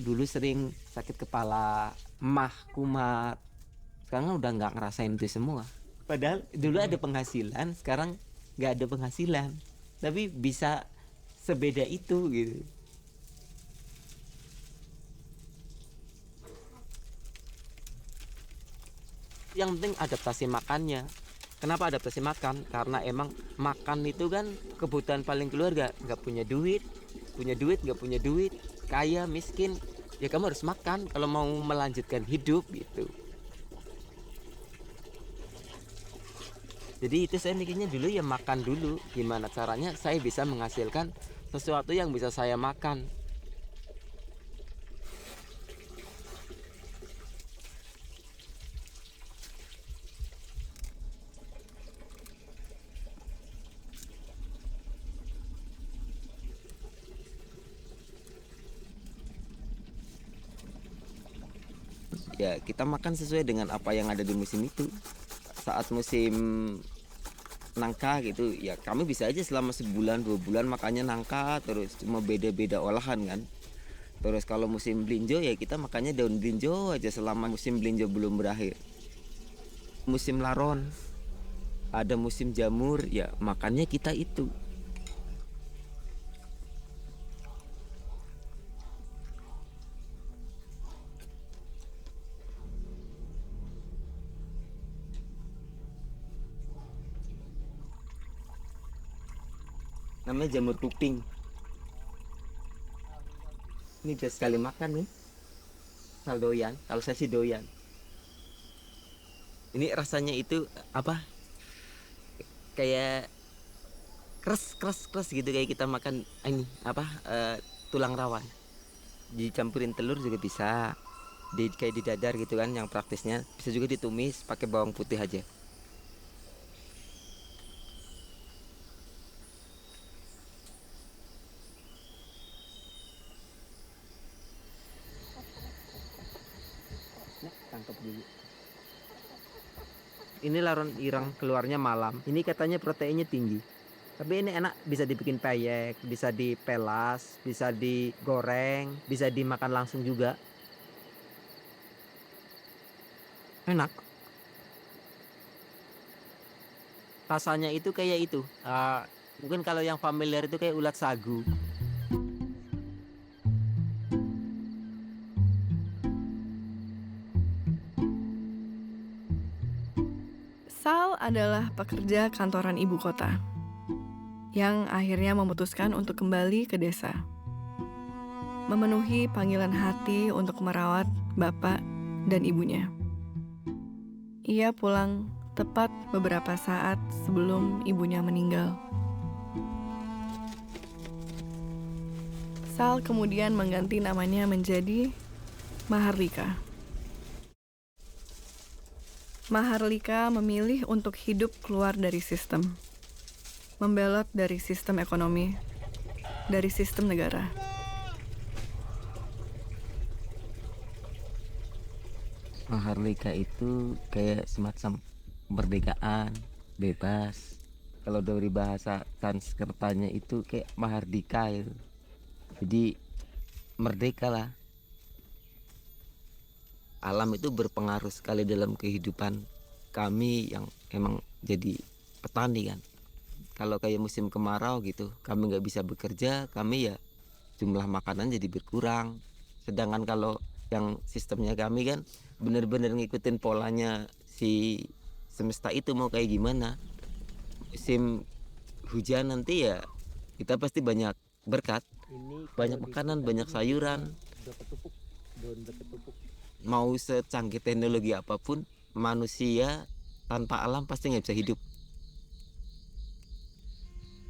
Dulu sering sakit kepala, kumat. Sekarang udah nggak ngerasain itu semua. Padahal dulu ada penghasilan, sekarang nggak ada penghasilan. Tapi bisa sebeda itu gitu. Yang penting adaptasi makannya. Kenapa adaptasi makan? Karena emang makan itu kan kebutuhan paling keluarga. Nggak punya duit, nggak punya duit, kaya, miskin, ya kamu harus makan kalau mau melanjutkan hidup gitu. Jadi itu saya mikirnya dulu ya makan dulu. Gimana caranya saya bisa menghasilkan sesuatu yang bisa saya makan. Ya kita makan sesuai dengan apa yang ada di musim itu. Saat musim nangka gitu ya kami bisa aja selama sebulan 2 bulan makannya nangka terus, cuma beda-beda olahan kan. Terus kalau musim belinjo ya kita makannya daun belinjo aja selama musim belinjo belum berakhir. Musim laron, ada musim jamur, ya makannya kita itu. Namanya jamur kuping. Ini biasa sekali makan nih. Kalau doyan, kalau saya sih doyan. Ini rasanya itu apa? Kayak keras gitu kayak kita makan ini apa? Tulang rawan. Dicampurin telur juga bisa. Kayak di dadar gitu kan yang praktisnya. Bisa juga ditumis pakai bawang putih aja. Tangkap dulu. Ini laron irang keluarnya malam. Ini katanya proteinnya tinggi. Tapi ini enak, bisa dibikin peyek, bisa dipelas, bisa digoreng, bisa dimakan langsung juga. Enak. Rasanya itu kayak itu. Mungkin kalau yang familiar itu kayak ulat sagu. Sal adalah pekerja kantoran ibu kota yang akhirnya memutuskan untuk kembali ke desa. Memenuhi panggilan hati untuk merawat bapak dan ibunya. Ia pulang tepat beberapa saat sebelum ibunya meninggal. Sal kemudian mengganti namanya menjadi Mahardika. Mahardika memilih untuk hidup keluar dari sistem, membelot dari sistem ekonomi, dari sistem negara. Mahardika itu kayak semacam kemerdekaan, bebas. Kalau dari bahasa Sanskertanya itu kayak Mahardika itu. Jadi merdeka lah. Alam itu berpengaruh sekali dalam kehidupan kami yang emang jadi petani kan. Kalau kayak musim kemarau gitu, kami nggak bisa bekerja, kami ya jumlah makanan jadi berkurang. Sedangkan kalau yang sistemnya kami kan bener-bener ngikutin polanya si semesta itu mau kayak gimana. Musim hujan nanti ya kita pasti banyak berkat, banyak makanan, banyak sayuran. Mau secanggih teknologi apapun, manusia tanpa alam pasti nggak bisa hidup.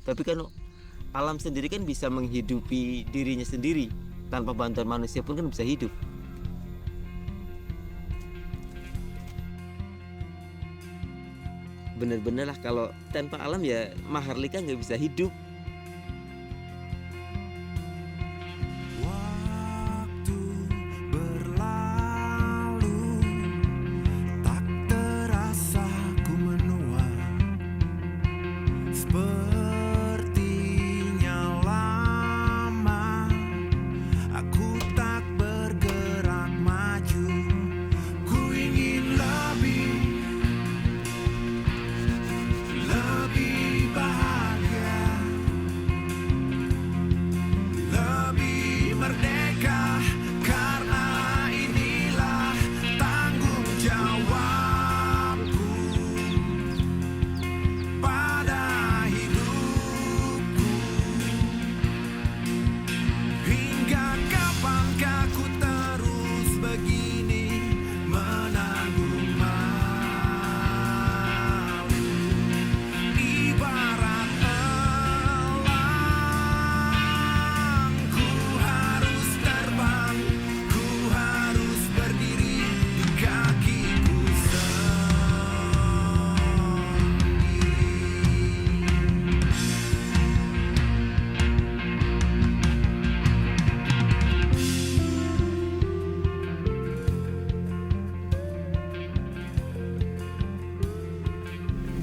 Tapi kan alam sendiri kan bisa menghidupi dirinya sendiri. Tanpa bantuan manusia pun kan bisa hidup. Bener-bener lah kalau tanpa alam ya Mahardika nggak bisa hidup.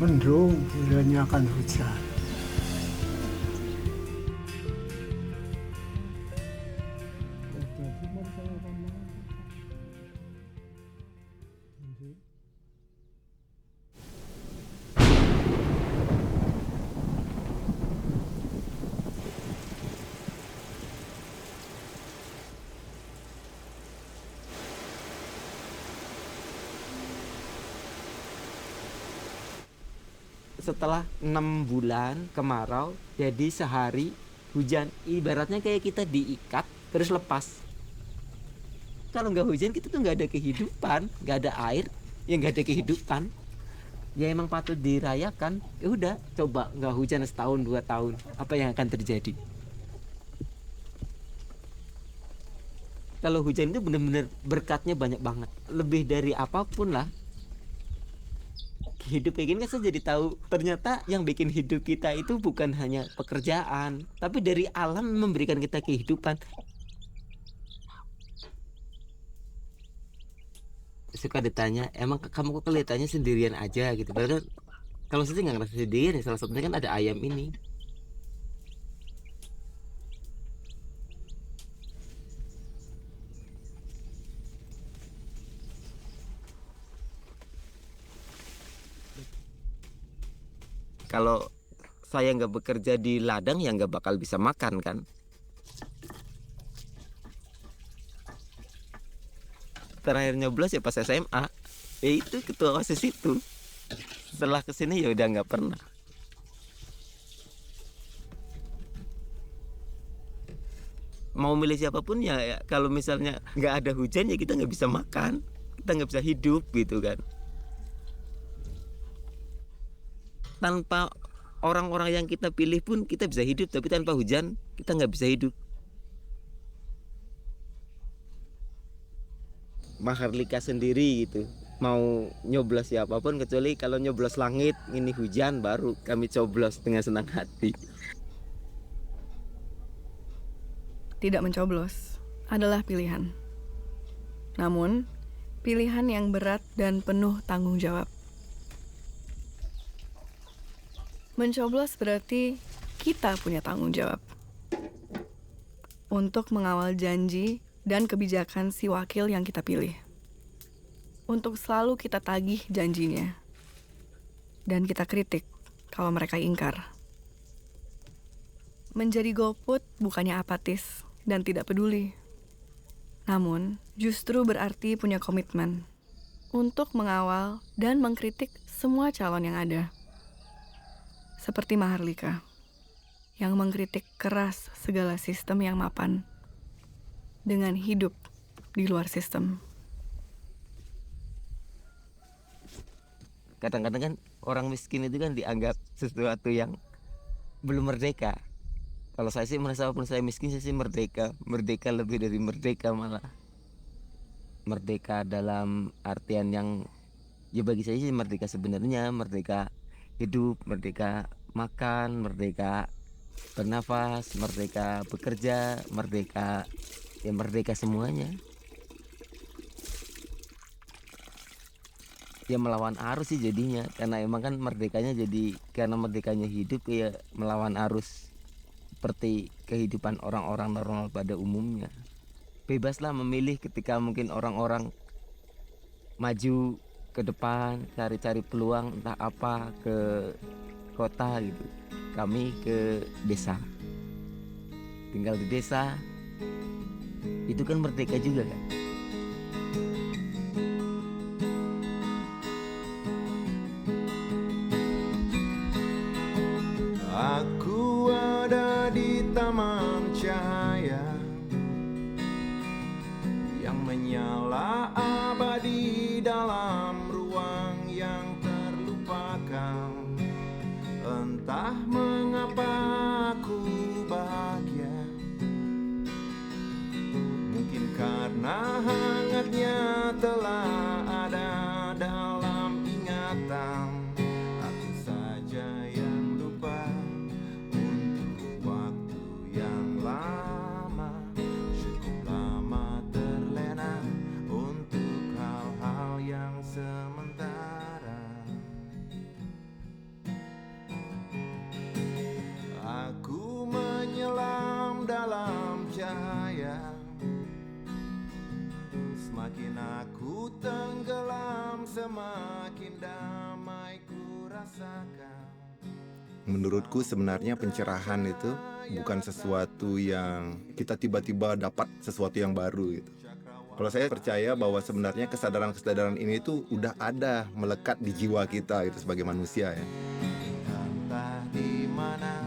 mendung, kiranya akan hujan. Setelah 6 bulan kemarau, jadi sehari hujan. Ibaratnya kayak kita diikat terus lepas. Kalau nggak hujan kita tuh nggak ada kehidupan, nggak ada air, ya nggak ada kehidupan. Ya emang patut dirayakan. Ya udah, coba nggak hujan setahun 2 tahun, apa yang akan terjadi? Kalau hujan itu benar-benar berkatnya banyak banget, lebih dari apapun lah. Hidup kayak gini kan saya jadi tahu ternyata yang bikin hidup kita itu bukan hanya pekerjaan, tapi dari alam memberikan kita kehidupan. Suka ditanya, emang kamu kok kelihatannya sendirian aja gitu. Padahal kalau saya nggak ngerasa sendirian, salah satunya kan ada ayam ini. Kalau saya nggak bekerja di ladang ya nggak bakal bisa makan kan. Terakhir nyoblos ya pas SMA, ya itu ketua OSIS itu. Setelah kesini ya udah nggak pernah. Mau milih siapapun ya kalau misalnya nggak ada hujan ya kita nggak bisa makan, kita nggak bisa hidup gitu kan. Tanpa orang-orang yang kita pilih pun kita bisa hidup, tapi tanpa hujan kita nggak bisa hidup. Mahardika sendiri gitu mau nyoblos siapapun kecuali kalau nyoblos langit ini hujan baru kami coblos dengan senang hati. Tidak mencoblos adalah pilihan. Namun, pilihan yang berat dan penuh tanggung jawab. Mencoblos berarti kita punya tanggung jawab untuk mengawal janji dan kebijakan si wakil yang kita pilih. Untuk selalu kita tagih janjinya. Dan kita kritik kalau mereka ingkar. Menjadi golput bukannya apatis dan tidak peduli. Namun, justru berarti punya komitmen untuk mengawal dan mengkritik semua calon yang ada. Seperti Mahardika, yang mengkritik keras segala sistem yang mapan dengan hidup di luar sistem. Kadang-kadang kan orang miskin itu kan dianggap sesuatu yang belum merdeka. Kalau saya sih merasa walaupun saya miskin, saya sih merdeka. Merdeka lebih dari merdeka malah. Merdeka dalam artian yang, ya bagi saya sih merdeka sebenarnya, merdeka hidup, merdeka makan, merdeka bernafas, merdeka bekerja, merdeka, ya merdeka semuanya. Ya melawan arus sih jadinya, karena emang kan merdekanya jadi, karena merdekanya hidup ya melawan arus seperti kehidupan orang-orang normal pada umumnya. Bebaslah memilih ketika mungkin orang-orang maju ke depan, cari-cari peluang entah apa ke kota gitu. Kami ke desa. Tinggal di desa. Itu kan merdeka juga kan. Aku ada di taman cahaya yang menyala abadi dalam ruang yang terlupakan. Entah mengapa aku bahagia, mungkin karena semakin damai ku rasakan. Menurutku sebenarnya pencerahan itu bukan sesuatu yang kita tiba-tiba dapat sesuatu yang baru gitu. Kalau saya percaya bahwa sebenarnya kesadaran-kesadaran ini tuh udah ada melekat di jiwa kita gitu sebagai manusia ya. Entah di mana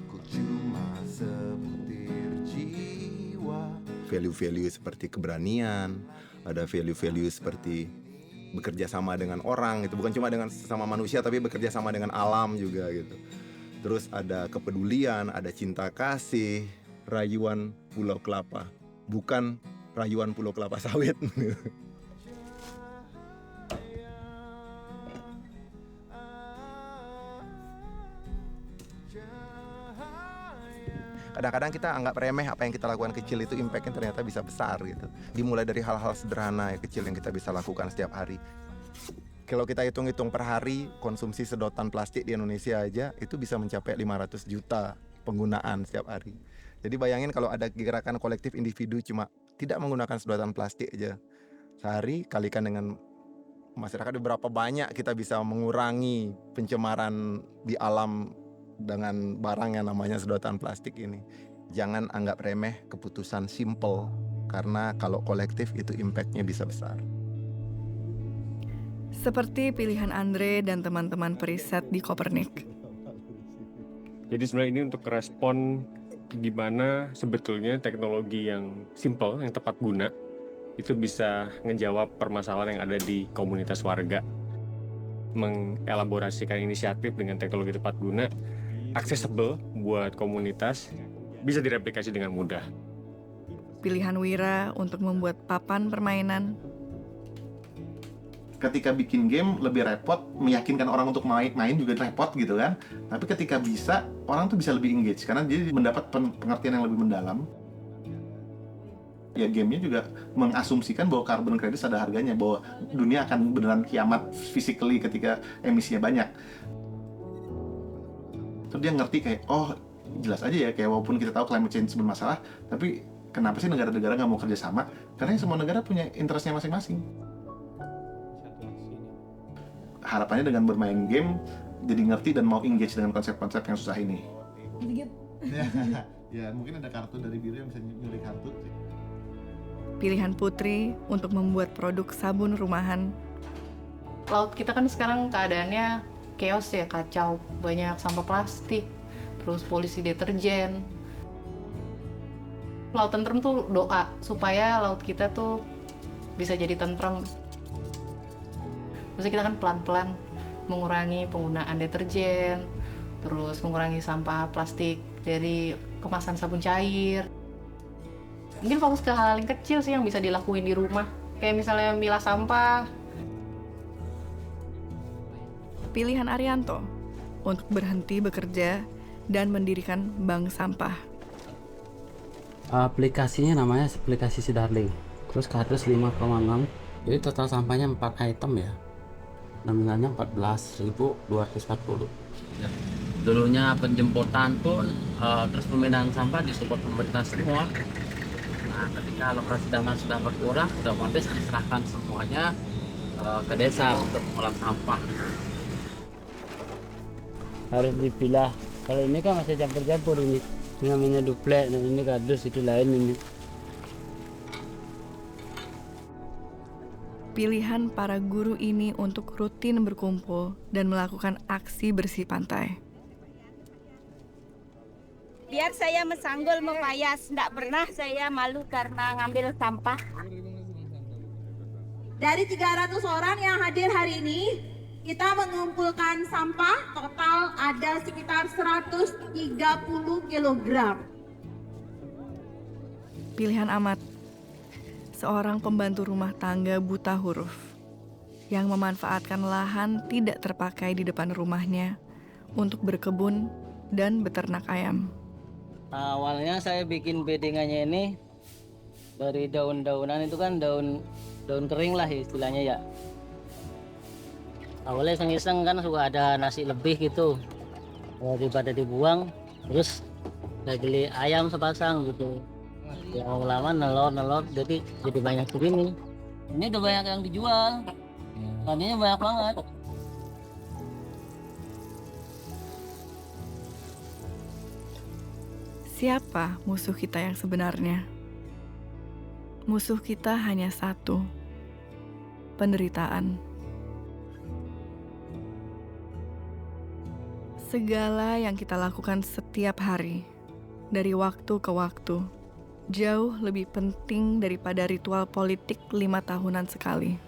ku cuma sebutir jiwa. Value-value seperti keberanian, ada value-value seperti bekerja sama dengan orang itu bukan cuma dengan sesama manusia tapi bekerja sama dengan alam juga gitu. Terus ada kepedulian, ada cinta kasih, rayuan Pulau Kelapa, bukan rayuan Pulau Kelapa Sawit. Kadang-kadang kita anggap remeh apa yang kita lakukan kecil itu impact-nya ternyata bisa besar gitu. Dimulai dari hal-hal sederhana yang kecil yang kita bisa lakukan setiap hari. Kalau kita hitung-hitung per hari, konsumsi sedotan plastik di Indonesia aja itu bisa mencapai 500 juta penggunaan setiap hari. Jadi bayangin kalau ada gerakan kolektif individu cuma tidak menggunakan sedotan plastik aja sehari, kalikan dengan masyarakat berapa banyak kita bisa mengurangi pencemaran di alam dengan barang yang namanya sedotan plastik ini. Jangan anggap remeh keputusan simple, karena kalau kolektif itu impact-nya bisa besar. Seperti pilihan Andre dan teman-teman periset di Copernic. Jadi sebenarnya ini untuk respon gimana sebetulnya teknologi yang simple, yang tepat guna, itu bisa ngejawab permasalahan yang ada di komunitas warga. Mengelaborasikan inisiatif dengan teknologi tepat guna, accessible buat komunitas, bisa direplikasi dengan mudah. Pilihan Wira untuk membuat papan permainan. Ketika bikin game lebih repot, meyakinkan orang untuk main juga repot gitu kan. Tapi ketika bisa, orang tuh bisa lebih engage karena dia mendapat pengertian yang lebih mendalam. Ya gamenya juga mengasumsikan bahwa carbon credit ada harganya, bahwa dunia akan beneran kiamat physically ketika emisinya banyak. Terus dia ngerti kayak, oh jelas aja ya, kayak walaupun kita tahu climate change bermasalah, tapi kenapa sih negara-negara nggak mau kerjasama? Karena semua negara punya interestnya masing-masing. Harapannya dengan bermain game jadi ngerti dan mau engage dengan konsep-konsep yang susah ini. Ya mungkin ada kartu dari biru yang bisa nyulik kartu. Pilihan Putri untuk membuat produk sabun rumahan. Laut kita kan sekarang keadaannya chaos ya, kacau, banyak sampah plastik, terus polusi deterjen. Laut tentrem tuh doa supaya laut kita tuh bisa jadi tentrem. Terus kita kan pelan-pelan mengurangi penggunaan deterjen, terus mengurangi sampah plastik dari kemasan sabun cair. Mungkin fokus ke hal-hal yang kecil sih yang bisa dilakuin di rumah, kayak misalnya milah sampah. Pilihan Arianto untuk berhenti bekerja dan mendirikan bank sampah. Aplikasinya namanya aplikasi Sidarling. Terus kardus 5,6. Jadi total sampahnya 4 item ya. Nominalnya 14.240. Ya. Dulunya penjemputan pun terus pemindahan sampah disupport pemerintah semua. Nah, ketika alokasi dana sudah berkurang, otomatis diserahkan semuanya ke desa untuk mengolah sampah. Harus dipilah. Kalau ini kan masih campur-campur ini. Ini namanya duplek, dan ini kardus itu lain ini. Pilihan para guru ini untuk rutin berkumpul dan melakukan aksi bersih pantai. Biar saya mesanggul mepayas, tidak pernah saya malu karena ngambil sampah. Dari 300 orang yang hadir hari ini, kita mengumpulkan sampah total ada sekitar 130 kg. Pilihan Amat, seorang pembantu rumah tangga buta huruf yang memanfaatkan lahan tidak terpakai di depan rumahnya untuk berkebun dan beternak ayam. Awalnya saya bikin bedengannya ini dari daun-daunan, itu kan daun kering lah istilahnya ya. Awalnya iseng-iseng kan suka ada nasi lebih gitu, daripada dibuang, terus saya beli ayam sepasang gitu. Ya lama nelor jadi banyak begini. Ini udah banyak yang dijual. Tadinya banyak banget. Siapa musuh kita yang sebenarnya? Musuh kita hanya satu, penderitaan. Segala yang kita lakukan setiap hari, dari waktu ke waktu, jauh lebih penting daripada ritual politik 5 tahunan sekali.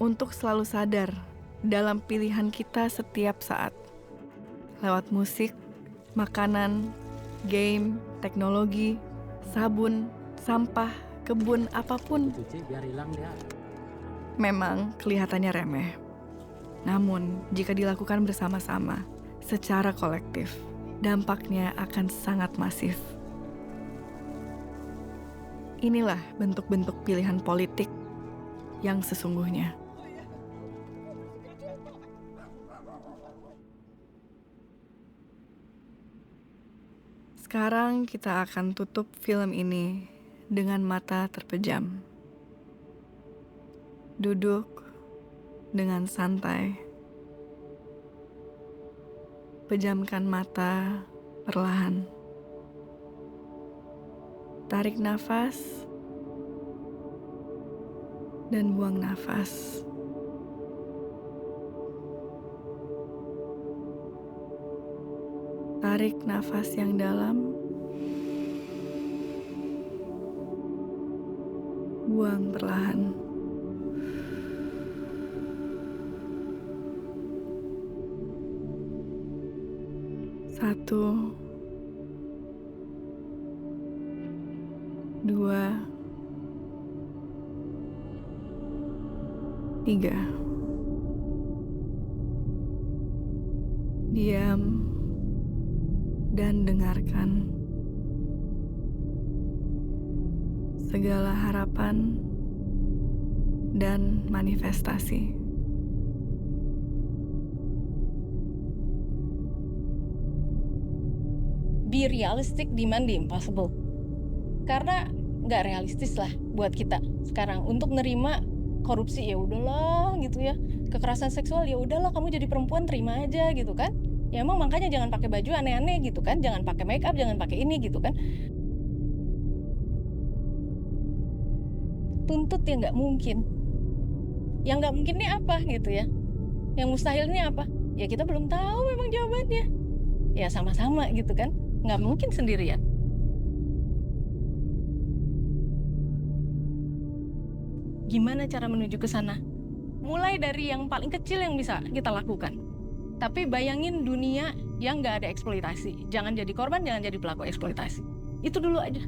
Untuk selalu sadar dalam pilihan kita setiap saat, lewat musik, makanan, game, teknologi, sabun, sampah, kebun, apapun. Biar hilang dia. Memang kelihatannya remeh. Namun, jika dilakukan bersama-sama, secara kolektif, dampaknya akan sangat masif. Inilah bentuk-bentuk pilihan politik yang sesungguhnya. Sekarang kita akan tutup film ini dengan mata terpejam. Duduk dengan santai. Pejamkan mata perlahan. Tarik nafas dan buang nafas. Tarik nafas yang dalam. Buang perlahan. Satu, 2, 3. Diam dan dengarkan segala harapan dan manifestasi. Be realistic, demand the impossible. Karena nggak realistis lah buat kita sekarang untuk nerima korupsi, ya udahlah gitu ya. Kekerasan seksual ya udahlah, kamu jadi perempuan terima aja gitu kan. Ya emang makanya jangan pakai baju aneh-aneh gitu kan, jangan pakai make up, jangan pakai ini gitu kan. Tuntut ya nggak mungkin. Yang nggak mungkin ini apa gitu ya. Yang mustahil ini apa? Ya kita belum tahu memang jawabannya. Ya sama-sama gitu kan. Nggak mungkin sendirian. Gimana cara menuju ke sana? Mulai dari yang paling kecil yang bisa kita lakukan. Tapi bayangin dunia yang nggak ada eksploitasi. Jangan jadi korban, jangan jadi pelaku eksploitasi. Itu dulu aja.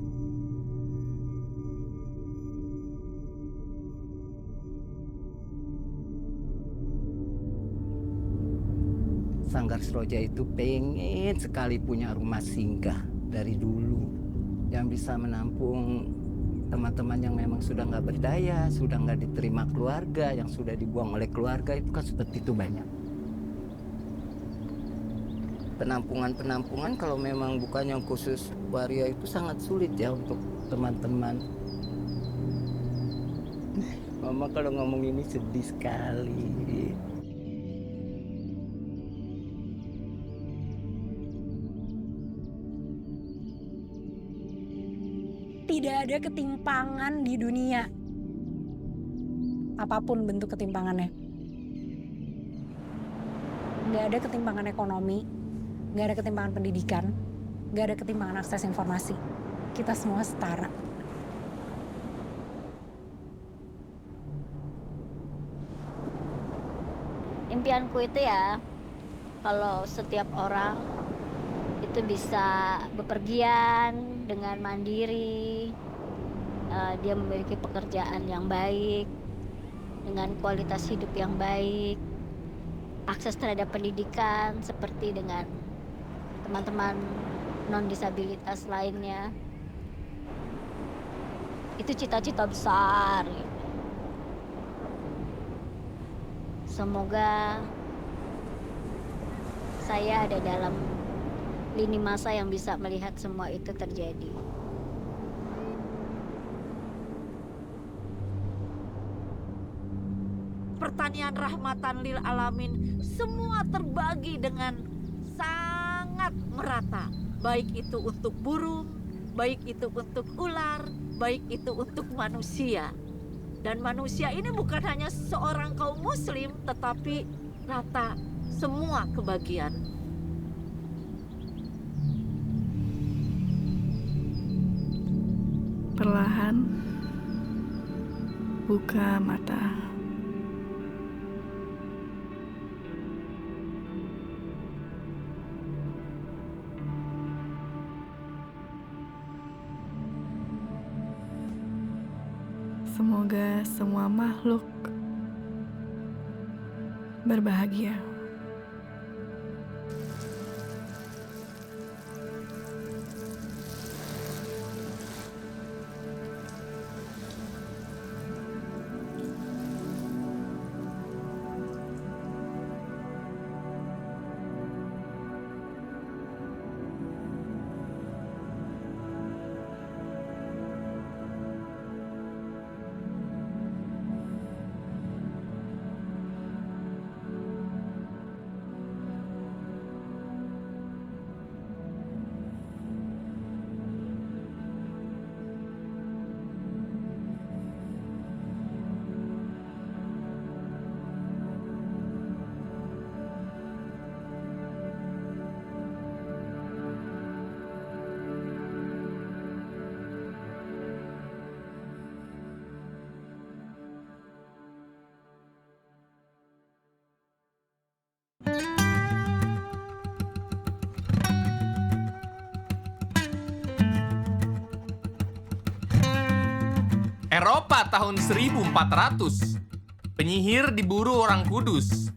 Sanggar Seroja itu pengen sekali punya rumah singgah dari dulu yang bisa menampung teman-teman yang memang sudah nggak berdaya, sudah nggak diterima keluarga, yang sudah dibuang oleh keluarga, itu kan seperti itu banyak. Penampungan kalau memang bukan yang khusus waria itu sangat sulit ya untuk teman-teman. Mama kalau ngomong ini sedih sekali. Tidak ada ketimpangan di dunia. Apapun bentuk ketimpangannya. Nggak ada ketimpangan ekonomi, nggak ada ketimpangan pendidikan, nggak ada ketimpangan akses informasi. Kita semua setara. Impianku itu ya, kalau setiap orang itu bisa bepergian dengan mandiri, dia memiliki pekerjaan yang baik, dengan kualitas hidup yang baik, akses terhadap pendidikan seperti dengan teman-teman non-disabilitas lainnya. Itu cita-cita besar. Semoga saya ada dalam lini masa yang bisa melihat semua itu terjadi. pertanian rahmatan lil alamin semua terbagi dengan sangat merata. Baik itu untuk burung, baik itu untuk ular, baik itu untuk manusia. Dan manusia ini bukan hanya seorang kaum muslim, tetapi rata semua kebagian. Perlahan buka mata. Semoga semua makhluk berbahagia. Eropa tahun 1400. Penyihir diburu orang kudus.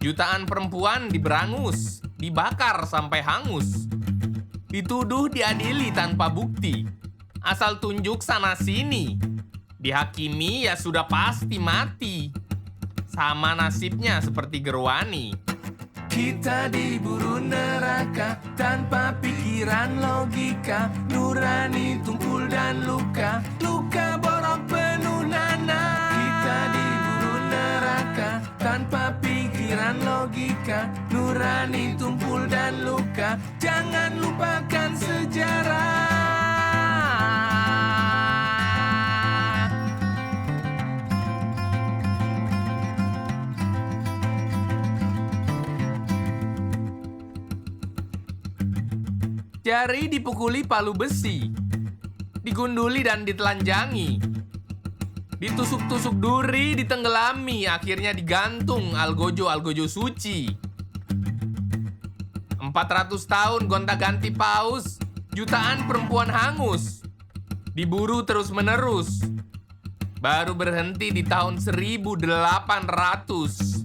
Jutaan perempuan diberangus, dibakar sampai hangus. Dituduh diadili tanpa bukti. Asal tunjuk sana-sini. Dihakimi ya sudah pasti mati. Sama nasibnya seperti Gerwani. Kita diburu neraka tanpa pikiran logika. Nurani tumpul dan luka, luka borok penuh nanah. Kita diburu neraka tanpa pikiran logika. Nurani tumpul dan luka, jangan lupakan sejarah. Jari dipukuli palu besi, digunduli dan ditelanjangi, ditusuk-tusuk duri, ditenggelami, akhirnya digantung algojo-algojo suci. 400 tahun gonta-ganti paus, jutaan perempuan hangus, diburu terus-menerus, baru berhenti di tahun 1800.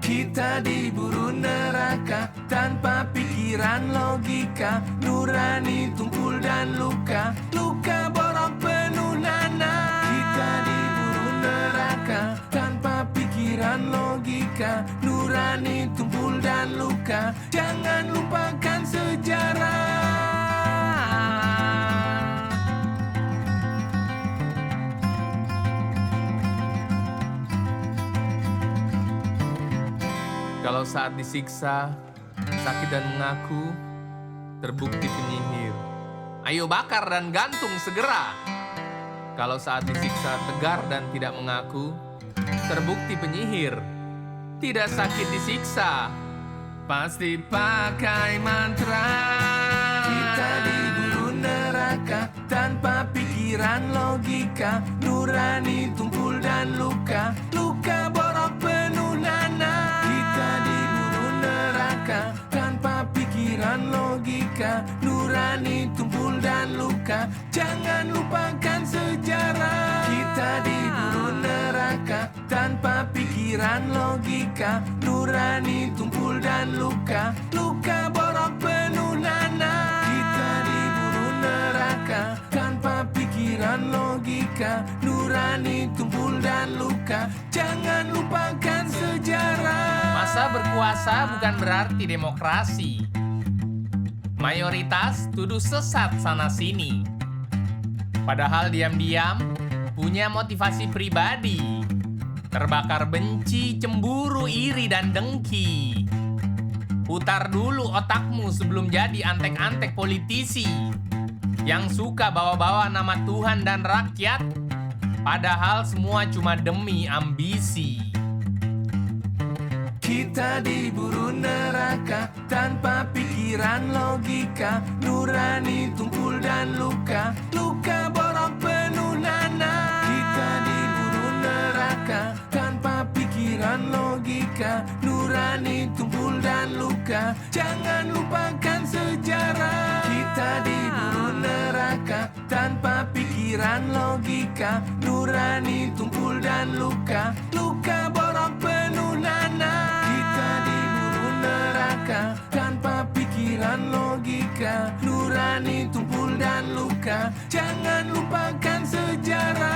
Kita diburu neraka tanpa pikiran logika. Nurani tumpul dan luka, luka borok penuh nanah. Kita diburu neraka tanpa pikiran logika. Nurani tumpul dan luka, jangan lupakan sejarah. Kalau saat disiksa, sakit dan mengaku, terbukti penyihir. Ayo bakar dan gantung segera. Kalau saat disiksa tegar dan tidak mengaku, terbukti penyihir. Tidak sakit disiksa, pasti pakai mantra. Kita diburu neraka tanpa pikiran logika. Nurani tumpul dan luka, luka borok penuh nanah. Kita diburu neraka tanpa pikiran logika. Nurani tumpul dan luka, jangan lupakan sejarah. Kita diburu neraka tanpa pikiran logika. Nurani tumpul dan luka, luka borok penuh nanah. Kita diburu neraka tanpa pikiran logika. Nurani tumpul dan luka, jangan lupakan sejarah. Masa berkuasa bukan berarti demokrasi. Mayoritas tuduh sesat sana-sini. Padahal diam-diam punya motivasi pribadi. Terbakar benci, cemburu, iri, dan dengki. Putar dulu otakmu sebelum jadi antek-antek politisi yang suka bawa-bawa nama Tuhan dan rakyat, padahal semua cuma demi ambisi. Kita diburu neraka tanpa pikiran logika, nurani tumpul dan luka, luka borok penuh nanah. Kita diburu neraka tanpa pikiran logika, nurani tumpul dan luka, jangan lupakan sejarah. Kita diburu neraka tanpa pikiran logika, nurani tumpul dan luka, luka borok penuh nanah. Kita diburu neraka tanpa pikiran logika, nurani tumpul dan luka, jangan lupakan sejarah.